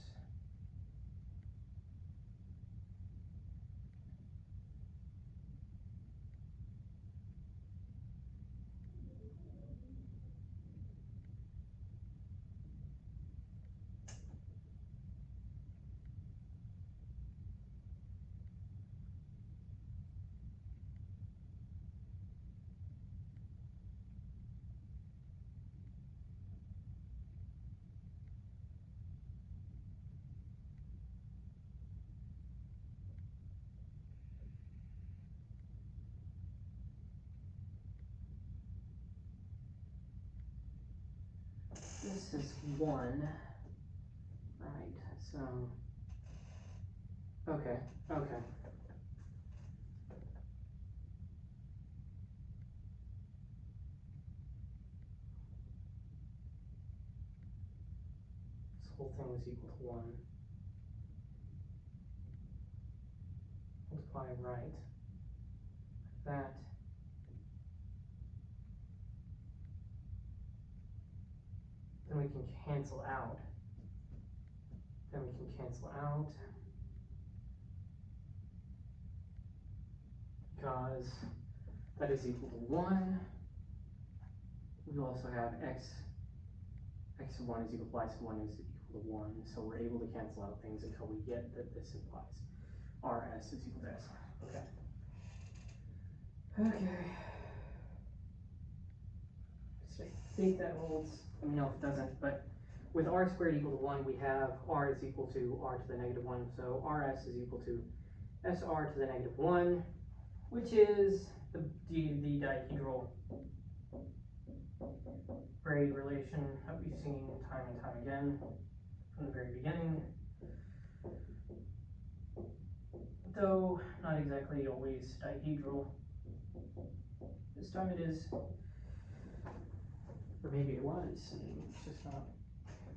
This is 1, right? So, okay. This whole thing was equal to 1. multiply right, that, then we can cancel out. Because that is equal to 1. We also have x of 1 is equal to y sub 1 is equal to 1. So we're able to cancel out things until we get that this implies rs is equal to s. Okay. So I think that holds. Let me know if it doesn't. But with r squared equal to 1, we have r is equal to r to the negative 1. So rs is equal to sr to the negative 1, which is the dihedral grade relation that we've seen time and time again from the very beginning. Though not exactly always dihedral. This time it is. Or maybe it was. It's just not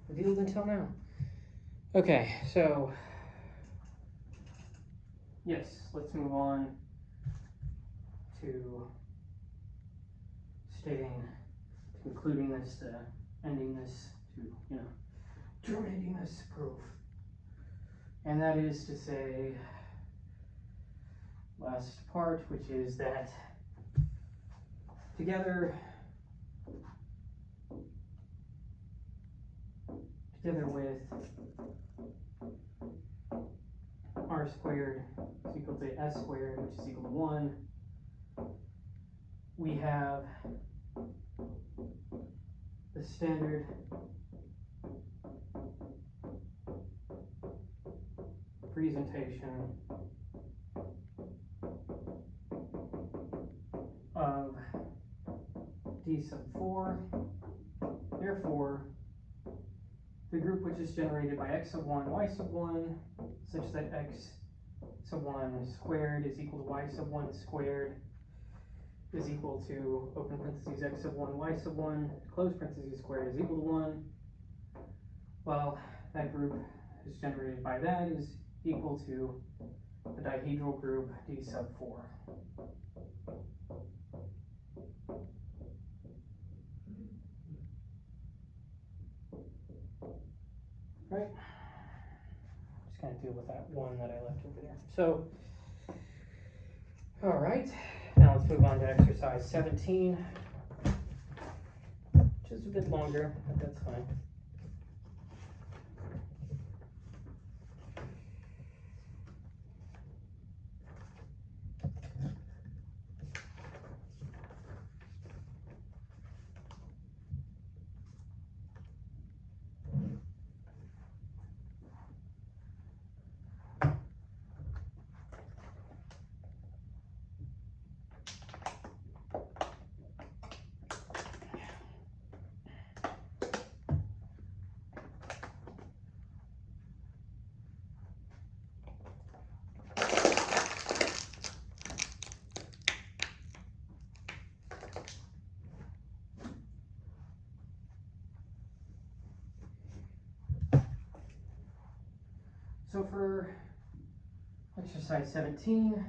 revealed until now. Okay, so yes, let's move on to concluding this, ending this, terminating this proof. And that is to say, last part, which is that together with r squared is equal to s squared, which is equal to 1, we have the standard presentation of d sub 4. Therefore, the group which is generated by x sub 1, y sub 1, such that x sub 1 squared is equal to y sub 1 squared is equal to, open parentheses, x sub 1, y sub 1, close parentheses, squared is equal to 1. Well, that group is generated by that is equal to the dihedral group d sub 4. Right? Just going to deal with that one that I left over there. So, all right. Now let's move on to exercise 17. Just a bit longer, but that's fine. So for exercise 17,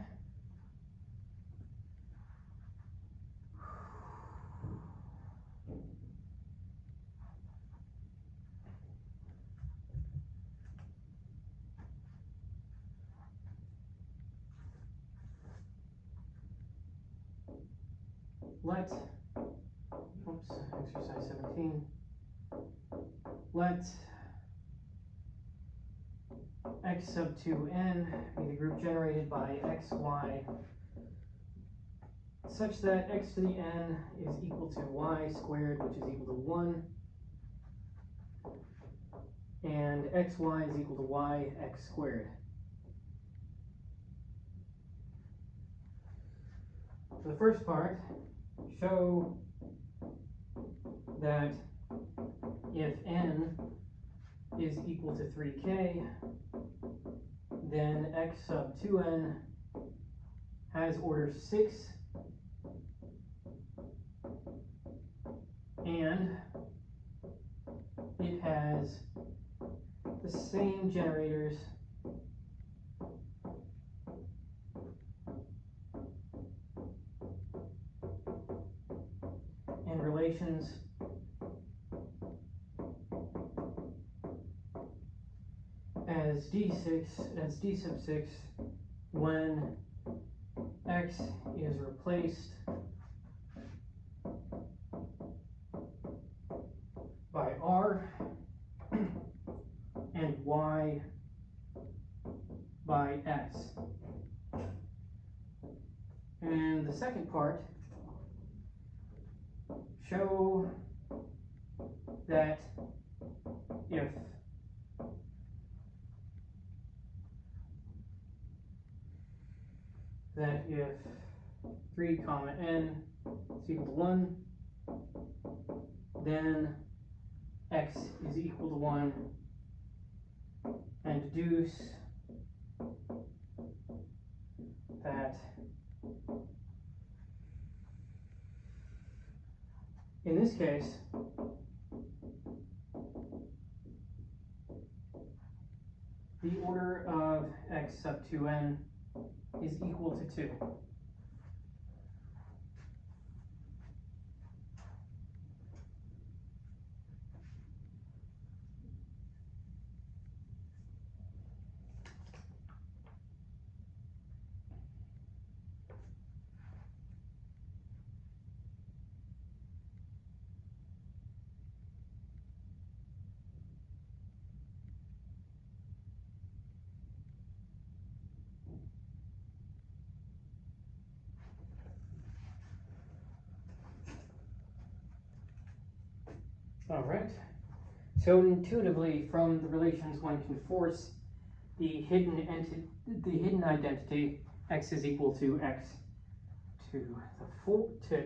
exercise 17, let x sub 2n be the group generated by x, y, such that x to the n is equal to y squared, which is equal to 1, and xy is equal to y x squared. For the first part, show that if n is equal to 3k, then x sub 2n has order 6, and it has the same generators as d sub 6 when x is replaced by r and y by s. And the second part, show that if if 3 comma n is equal to 1, then x is equal to 1, and deduce that in this case the order of x sub 2n is equal to 2. All right. So intuitively, from the relations, one can force the hidden identity x is equal to x to the 4 to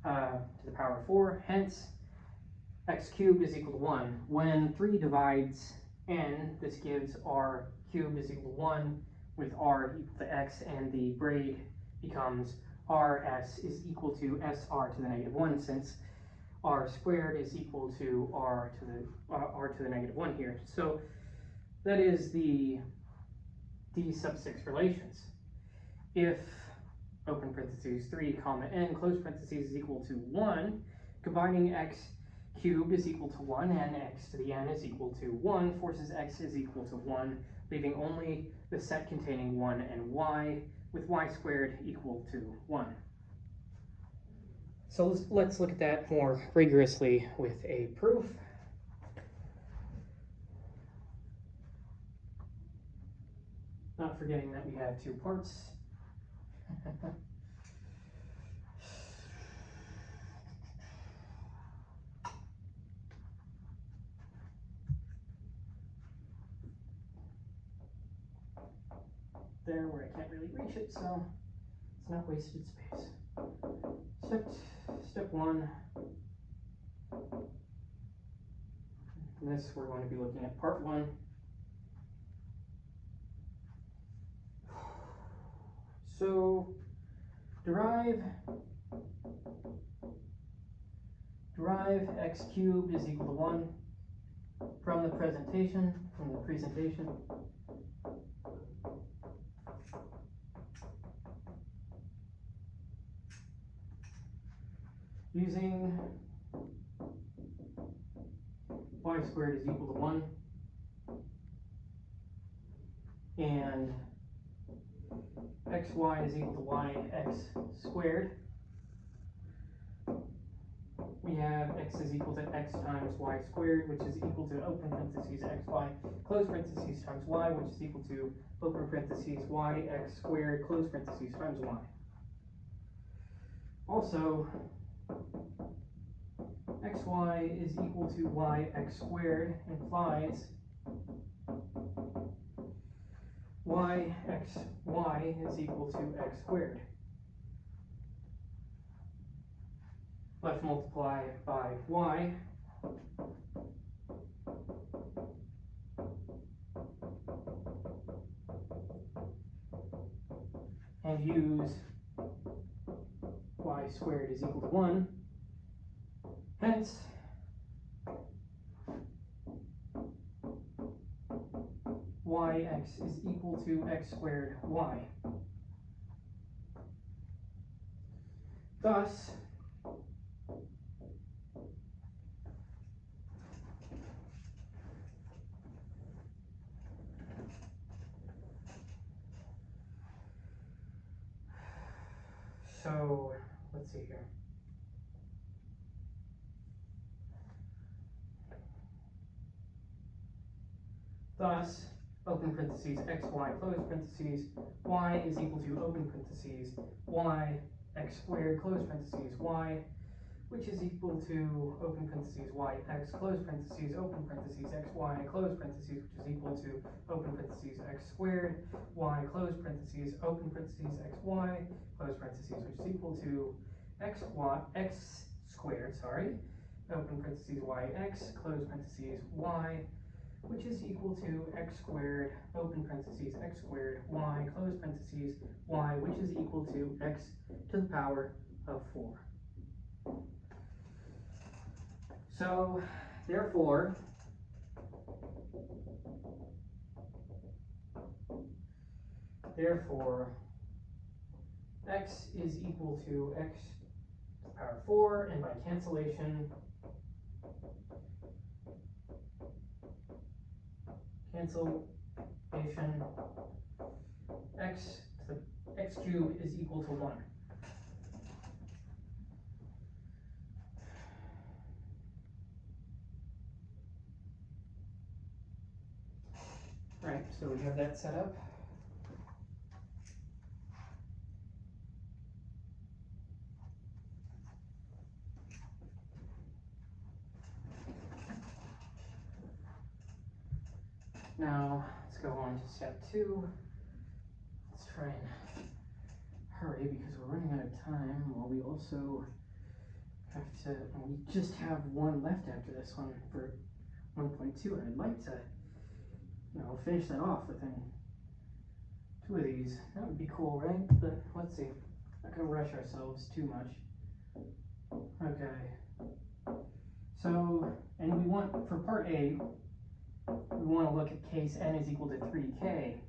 the power of 4. Hence, x cubed is equal to 1. When 3 divides n, this gives r cubed is equal to 1 with r equal to x, and the braid becomes rs is equal to sr to the negative 1, since r squared is equal to r to the negative 1 here. So that is the d sub 6 relations. If open parentheses 3 comma n close parentheses is equal to 1, combining x cubed is equal to 1 and x to the n is equal to 1 forces x is equal to 1, leaving only the set containing 1 and y, with y squared equal to 1. So let's look at that more rigorously with a proof. Not forgetting that we have 2 parts. There where I can't really reach it, so it's not wasted space. Step 1. In this, we're going to be looking at part 1. So derive x cubed is equal to 1 from the presentation. Using y squared is equal to 1 and xy is equal to yx squared. We have x is equal to x times y squared, which is equal to open parentheses xy close parentheses times y, which is equal to open parentheses yx squared close parentheses times y. Also, xy is equal to yx squared implies yxy is equal to x squared. Let's multiply by y. And use y squared is equal to 1. Hence, yx is equal to x squared y. Thus, So let's see here. Thus, open parentheses, x, y, close parentheses, y is equal to open parentheses, y, x squared, close parentheses, y, which is equal to open parentheses, y, x, close parentheses, open parentheses, x, y, close parentheses, which is equal to open parentheses, x squared, y, close parentheses, open parentheses, x, y, close parentheses, which is equal to x, y, x squared, sorry, open parentheses, y, x, close parentheses, y, which is equal to x squared, open parentheses, x squared, y, close parentheses, y, which is equal to x to the power of 4. So, therefore, x is equal to x to the power 4, and by cancellation, x cubed is equal to 1. Right, so we have that set up. Now, let's go on to step 2. Let's try and hurry because we're running out of time, while we also have to, we just have one left after this one for 1.2, and I'd like to, finish that off within 2 of these. That would be cool, right? But let's see. Not gonna rush ourselves too much. Okay. So, and we want, for part A, we want to look at case n is equal to 3k.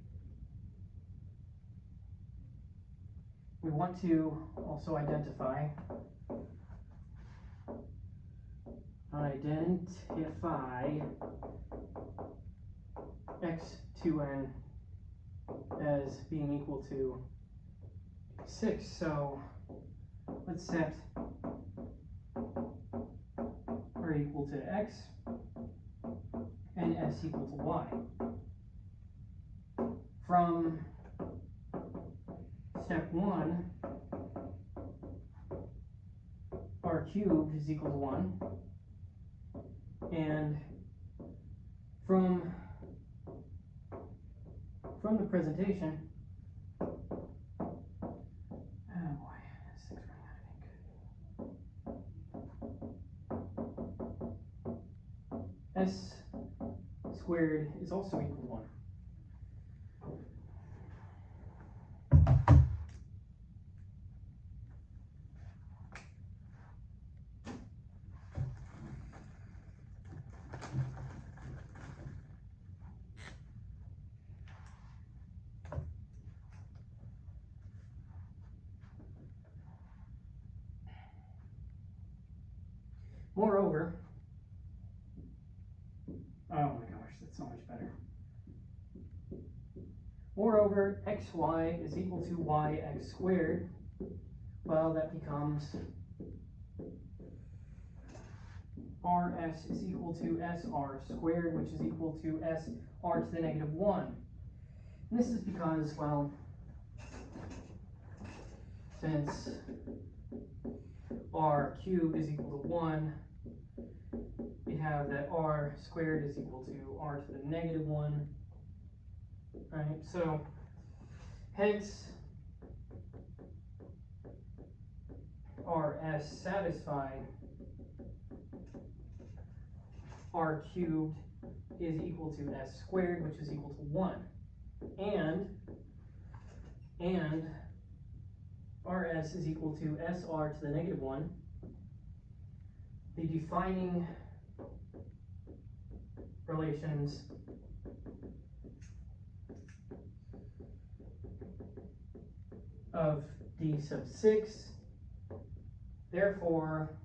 We want to also identify x2n as being equal to 6. So let's set r equal to x and s equal to y. From step 1, r cubed is equal to 1, and from the presentation, oh boy, this thing's running out of ink. S squared is also equal to 1. Moreover, oh my gosh, that's so much better. Moreover, xy is equal to yx squared. Well, that becomes rs is equal to sr squared, which is equal to sr to the negative 1. And this is because, well, since r cubed is equal to 1, we have that r squared is equal to r to the negative 1. Right, so hence rs satisfied r cubed is equal to s squared, which is equal to 1. And rs is equal to sr to the negative 1. The defining relations of d sub 6, therefore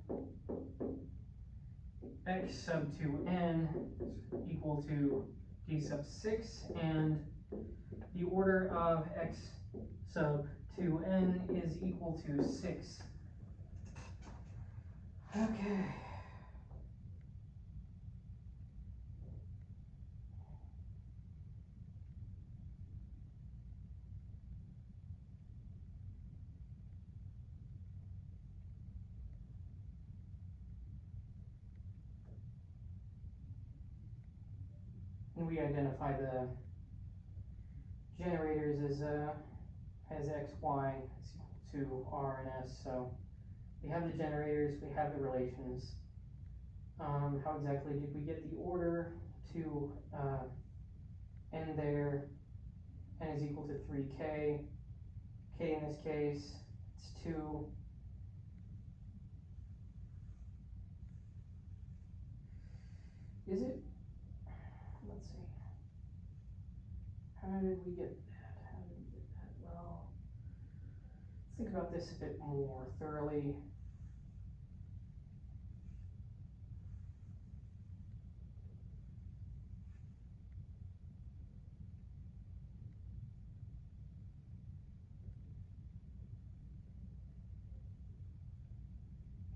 x sub 2n is equal to d sub 6, and the order of x sub to n is equal to 6. Okay. And we identify the generators as x, y is equal to r and s. So we have the generators, we have the relations. How exactly did we get the order to n there? N is equal to 3k. K in this case, it's 2. Is it? Let's see. How did we get that? How did we get that? Well, let's think about this a bit more thoroughly.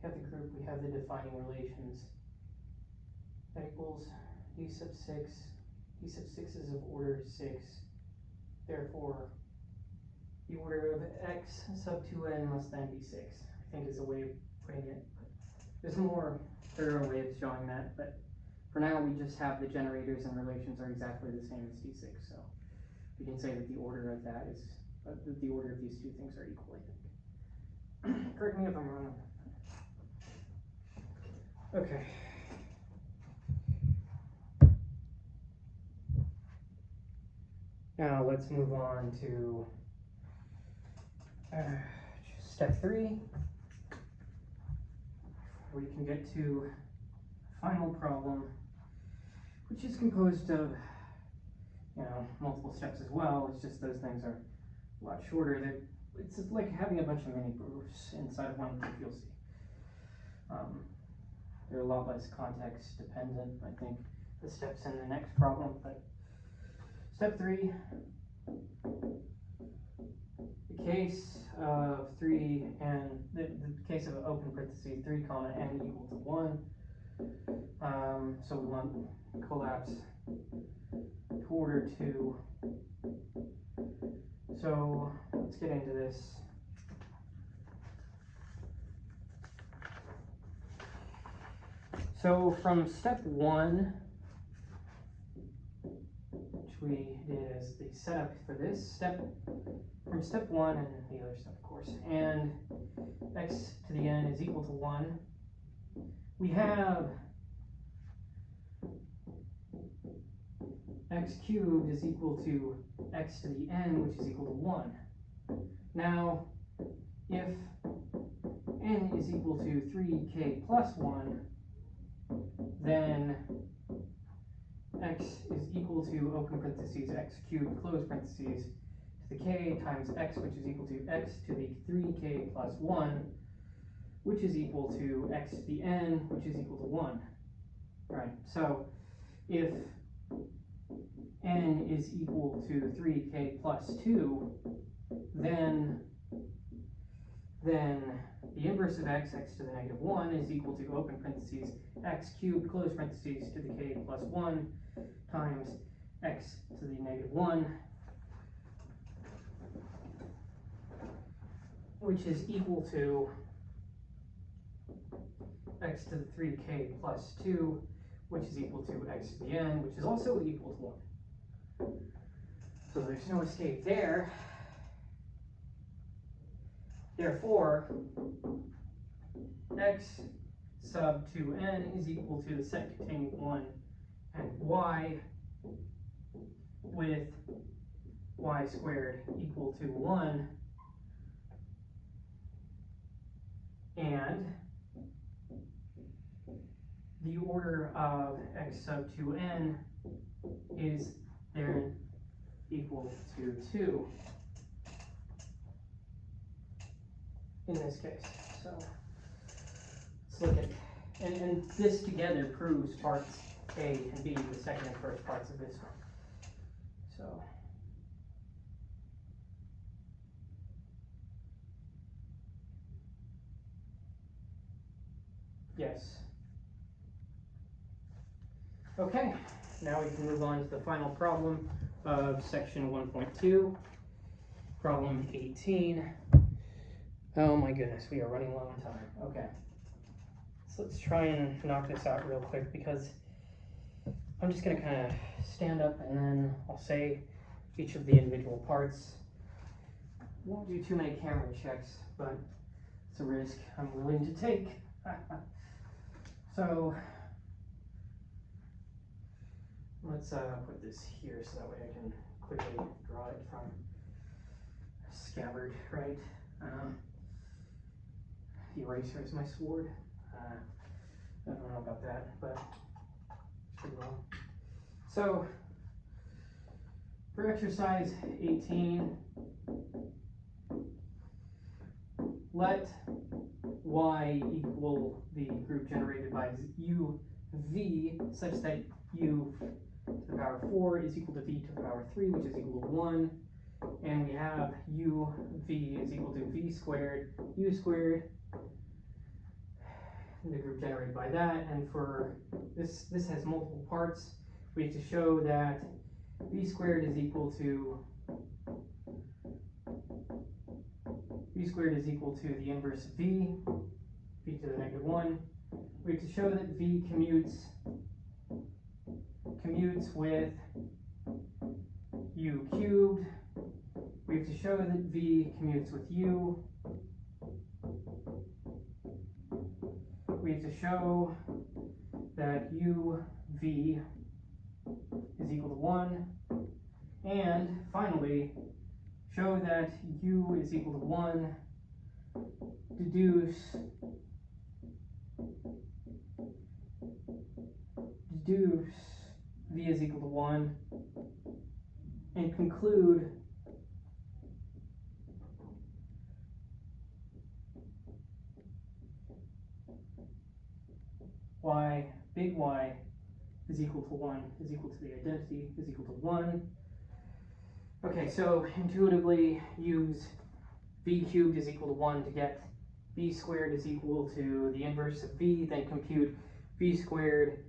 We have the group, we have the defining relations. That equals d sub 6. D sub 6 is of order 6. Therefore, the order of x sub 2n must then be 6, I think is a way of putting it. There's a more thorough way of showing that, but for now we just have the generators and relations are exactly the same as d6, so we can say that the order of that is, the order of these two things are equal, I think. Correct me if I'm wrong. Okay. Now let's move on to step 3. We can get to a final problem, which is composed of, multiple steps as well. It's just those things are a lot shorter. It's just like having a bunch of mini proofs inside of one proof, you'll see. They're a lot less context dependent, I think, the steps in the next problem. But step 3, the case of 3 and the case of open parentheses 3 comma n equal to 1. So we want collapse to order 2. So let's get into this. So from step 1, which we did as the setup for this step, from step 1 and the other step, of course, and x to the n is equal to 1, we have x cubed is equal to x to the n, which is equal to 1. Now, if n is equal to 3k plus 1, then x is equal to, open parentheses, x cubed, close parentheses, to the k times x, which is equal to x to the 3k plus 1, which is equal to x to the n, which is equal to 1. Right, so if n is equal to 3k plus 2, then the inverse of x, x to the negative 1, is equal to, open parentheses, x cubed, close parentheses, to the k plus 1 times x to the negative 1, which is equal to x to the 3k plus 2, which is equal to x to the n, which is also equal to 1. So there's no escape there. Therefore, x sub 2n is equal to the set containing 1 and y with y squared equal to 1, and the order of x sub 2n is there equal to 2 in this case. So let's look at, and this together proves parts A and B, the second and first parts of this one. So Yes. Okay, now we can move on to the final problem of section 1.2, problem 18. Oh my goodness, we are running low on time. Okay, so let's try and knock this out real quick, because I'm just gonna kind of stand up and then I'll say each of the individual parts. Won't do too many camera checks, but it's a risk I'm willing to take. So let's put this here so that way I can quickly draw it from scabbard, right? The eraser is my sword. I don't know about that, but pretty well. So for exercise 18, let y equal the group generated by uv such that u to the power 4 is equal to v to the power 3, which is equal to 1. And we have uv is equal to v squared, u squared, the group generated by that. And for this has multiple parts. We have to show that v squared is equal to the inverse of v to the negative 1. We have to show that v commutes with u cubed. We have to show that v commutes with u. We have to show that uv is equal to 1. And finally, show that u is equal to 1. Deduce v is equal to 1, and conclude big Y is equal to 1, is equal to the identity, is equal to 1. Okay, so intuitively use v cubed is equal to 1 to get v squared is equal to the inverse of v, then compute v squared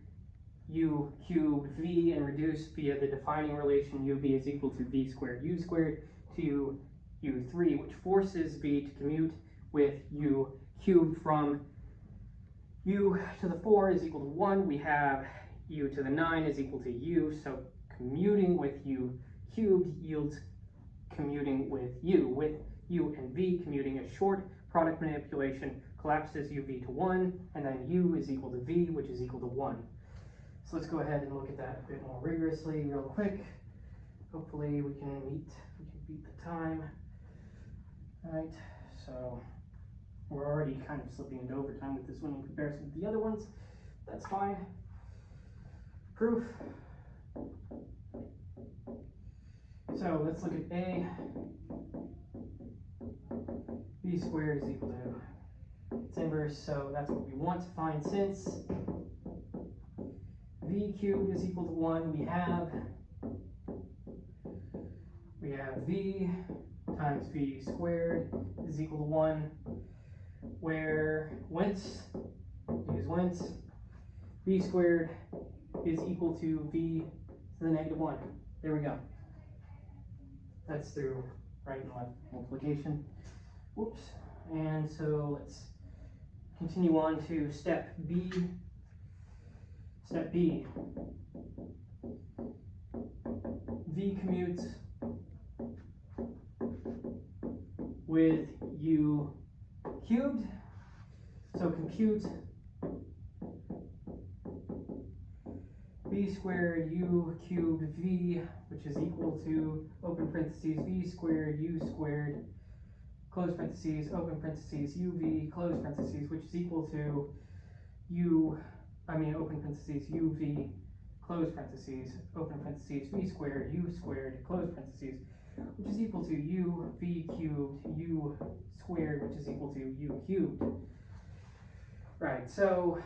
u cubed v and reduce via the defining relation uv is equal to v squared u squared to u3, which forces v to commute with u cubed. From u to the 4 is equal to 1, we have u to the 9 is equal to u, so commuting with u cubed yields commuting with u and v commuting a short product manipulation collapses uv to 1, and then u is equal to v, which is equal to 1. So let's go ahead and look at that a bit more rigorously real quick. Hopefully we can beat the time. All right, so we're already kind of slipping into overtime with this one in comparison to the other ones. That's fine. Proof. So let's look at A. V squared is equal to its inverse, so that's what we want to find. Since v cubed is equal to 1, we have v times v squared is equal to 1, where whence v squared is equal to v to the negative 1. There we go. That's through right and left multiplication. Whoops. And so let's continue on to step B. Step B. V commutes with u cubed. So compute v squared u cubed v, which is equal to open parentheses v squared u squared close parentheses open parentheses uv close parentheses, which is equal to open parentheses uv close parentheses open parentheses v squared u squared close parentheses, which is equal to u v cubed u squared, which is equal to u cubed. Right, so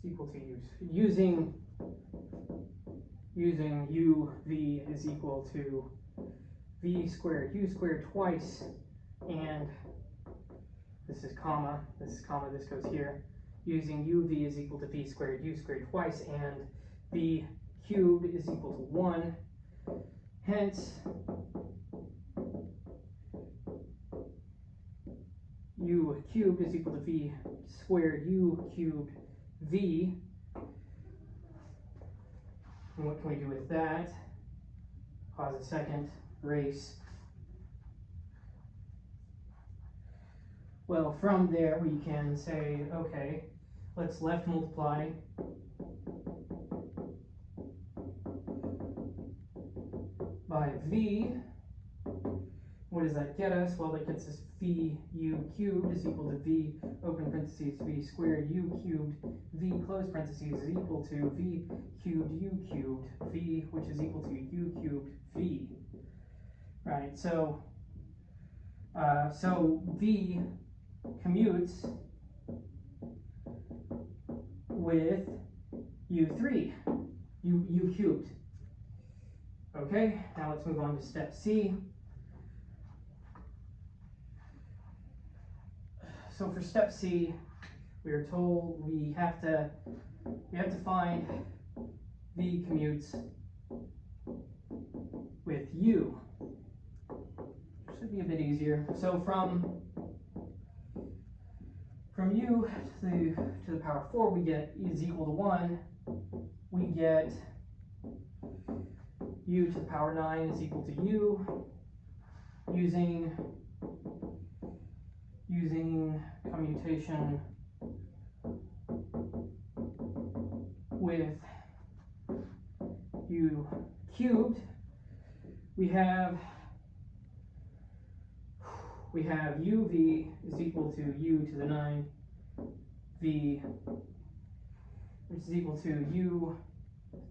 is equal to u. Using u v is equal to v squared u squared twice, and this is comma, this goes here. Using uv is equal to v squared u squared twice, and v cubed is equal to 1. Hence, u cubed is equal to v squared u cubed v. And what can we do with that? Pause a second, erase. Well, from there we can say, okay, let's left multiply by v. What does that get us? Well, that gets us v u cubed is equal to v open parentheses v squared u cubed v close parentheses is equal to v cubed u cubed v, which is equal to u cubed v. Right, so v commutes with u3, u cubed. Okay, now let's move on to step C. So for step C, we are told we have to find v commutes with u. Should be a bit easier. So from u to the power 4, we get is equal to 1. We get u to the power 9 is equal to u. Using commutation with u cubed, we have uv is equal to u to the 9 v, which is equal to u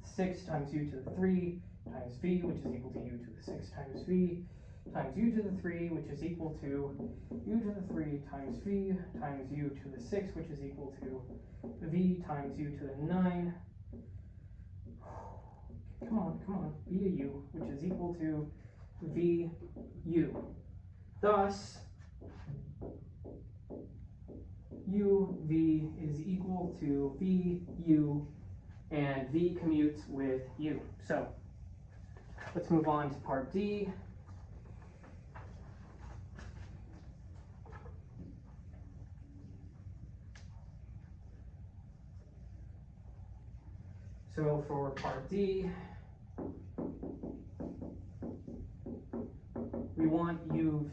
6 times u to the 3 times v, which is equal to u to the 6 times v, times u to the 3, which is equal to u to the 3 times v times u to the 6, which is equal to v times u to the 9. Come on, be a u, which is equal to v u. Thus, uv is equal to v u, and v commutes with u. So, let's move on to part D. So for part D, we want uv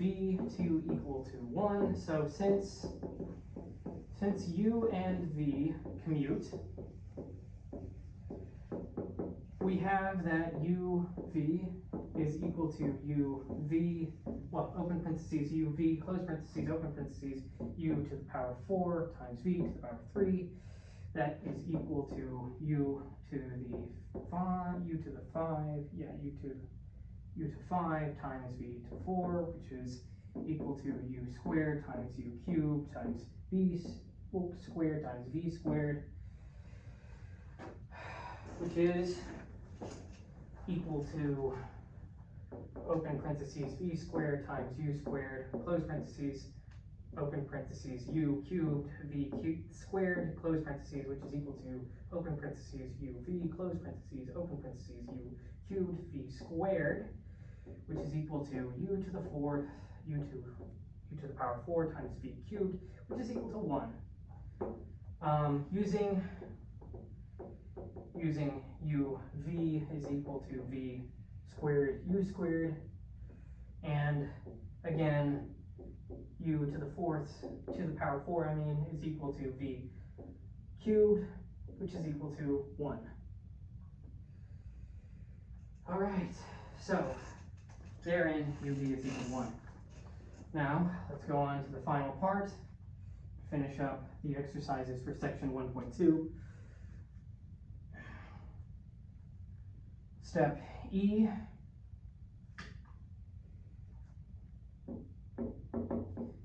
to equal to 1. So since u and v commute, we have that uv is equal to uv, well, open parentheses uv, close parentheses, open parentheses, u to the power 4 times v to the power 3. That is equal to u to the 5, u to the 5, yeah, u to 5 times v to 4, which is equal to u squared times u cubed times v squared times v squared, which is equal to open parentheses v squared times u squared, close parentheses, open parentheses u cubed v squared, close parentheses, which is equal to open parentheses uv, close parentheses, open parentheses u cubed v squared, which is equal to u to the 4th, u to the power 4 times v cubed, which is equal to 1. Using uv is equal to v squared u squared, and again u to the 4th to the power 4, is equal to v cubed, which is equal to 1. All right, so therein uv is equal to 1. Now let's go on to the final part, finish up the exercises for section 1.2. Step E,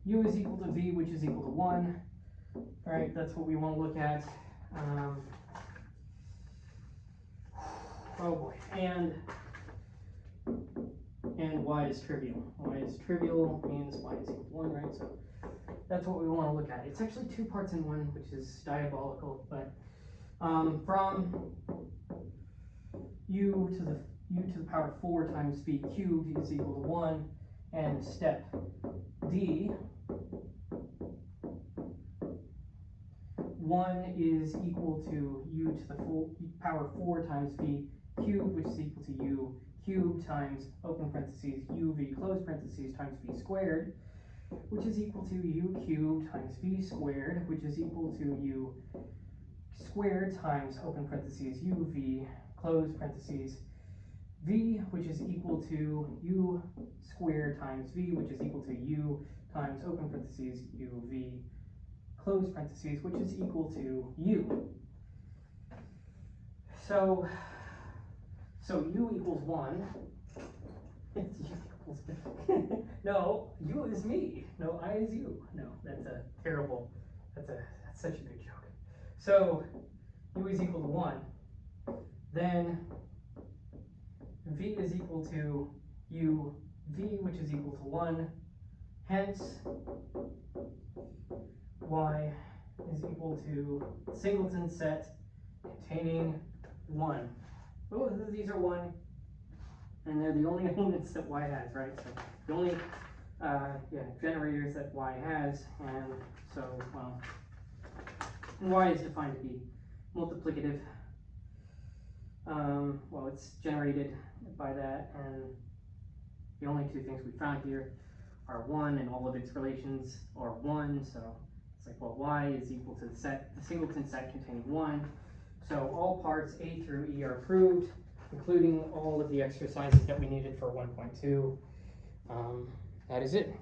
u is equal to v, which is equal to 1. All right, that's what we want to look at. Oh boy, and y is trivial. Y is trivial means y is equal to 1, right? So that's what we want to look at. It's actually 2 parts in 1, which is diabolical, but from u to the power 4 times b cubed is equal to 1, and step D, 1 is equal to u to the power 4 times v cubed, which is equal to u cubed times open parentheses uv close parentheses times v squared, which is equal to u cubed times v squared, which is equal to u squared times open parentheses uv close parentheses v, which is equal to u squared times v, which is equal to u times open parentheses uv close parentheses, which is equal to u. So u equals 1. It's u equals no, u is me. No, I is you. No, that's a terrible, that's such a big joke. So u is equal to 1. Then v is equal to u v, which is equal to 1. Hence, y is equal to singleton set containing 1. Both of these are 1, and they're the only elements that y has, right? So the only generators that y has, and so, well, y is defined to be multiplicative. Well, it's generated by that, and the only 2 things we found here are 1, and all of its relations are 1, so it's like, well, y is equal to the singleton set containing 1. So all parts A through E are proved, including all of the exercises that we needed for 1.2. That is it.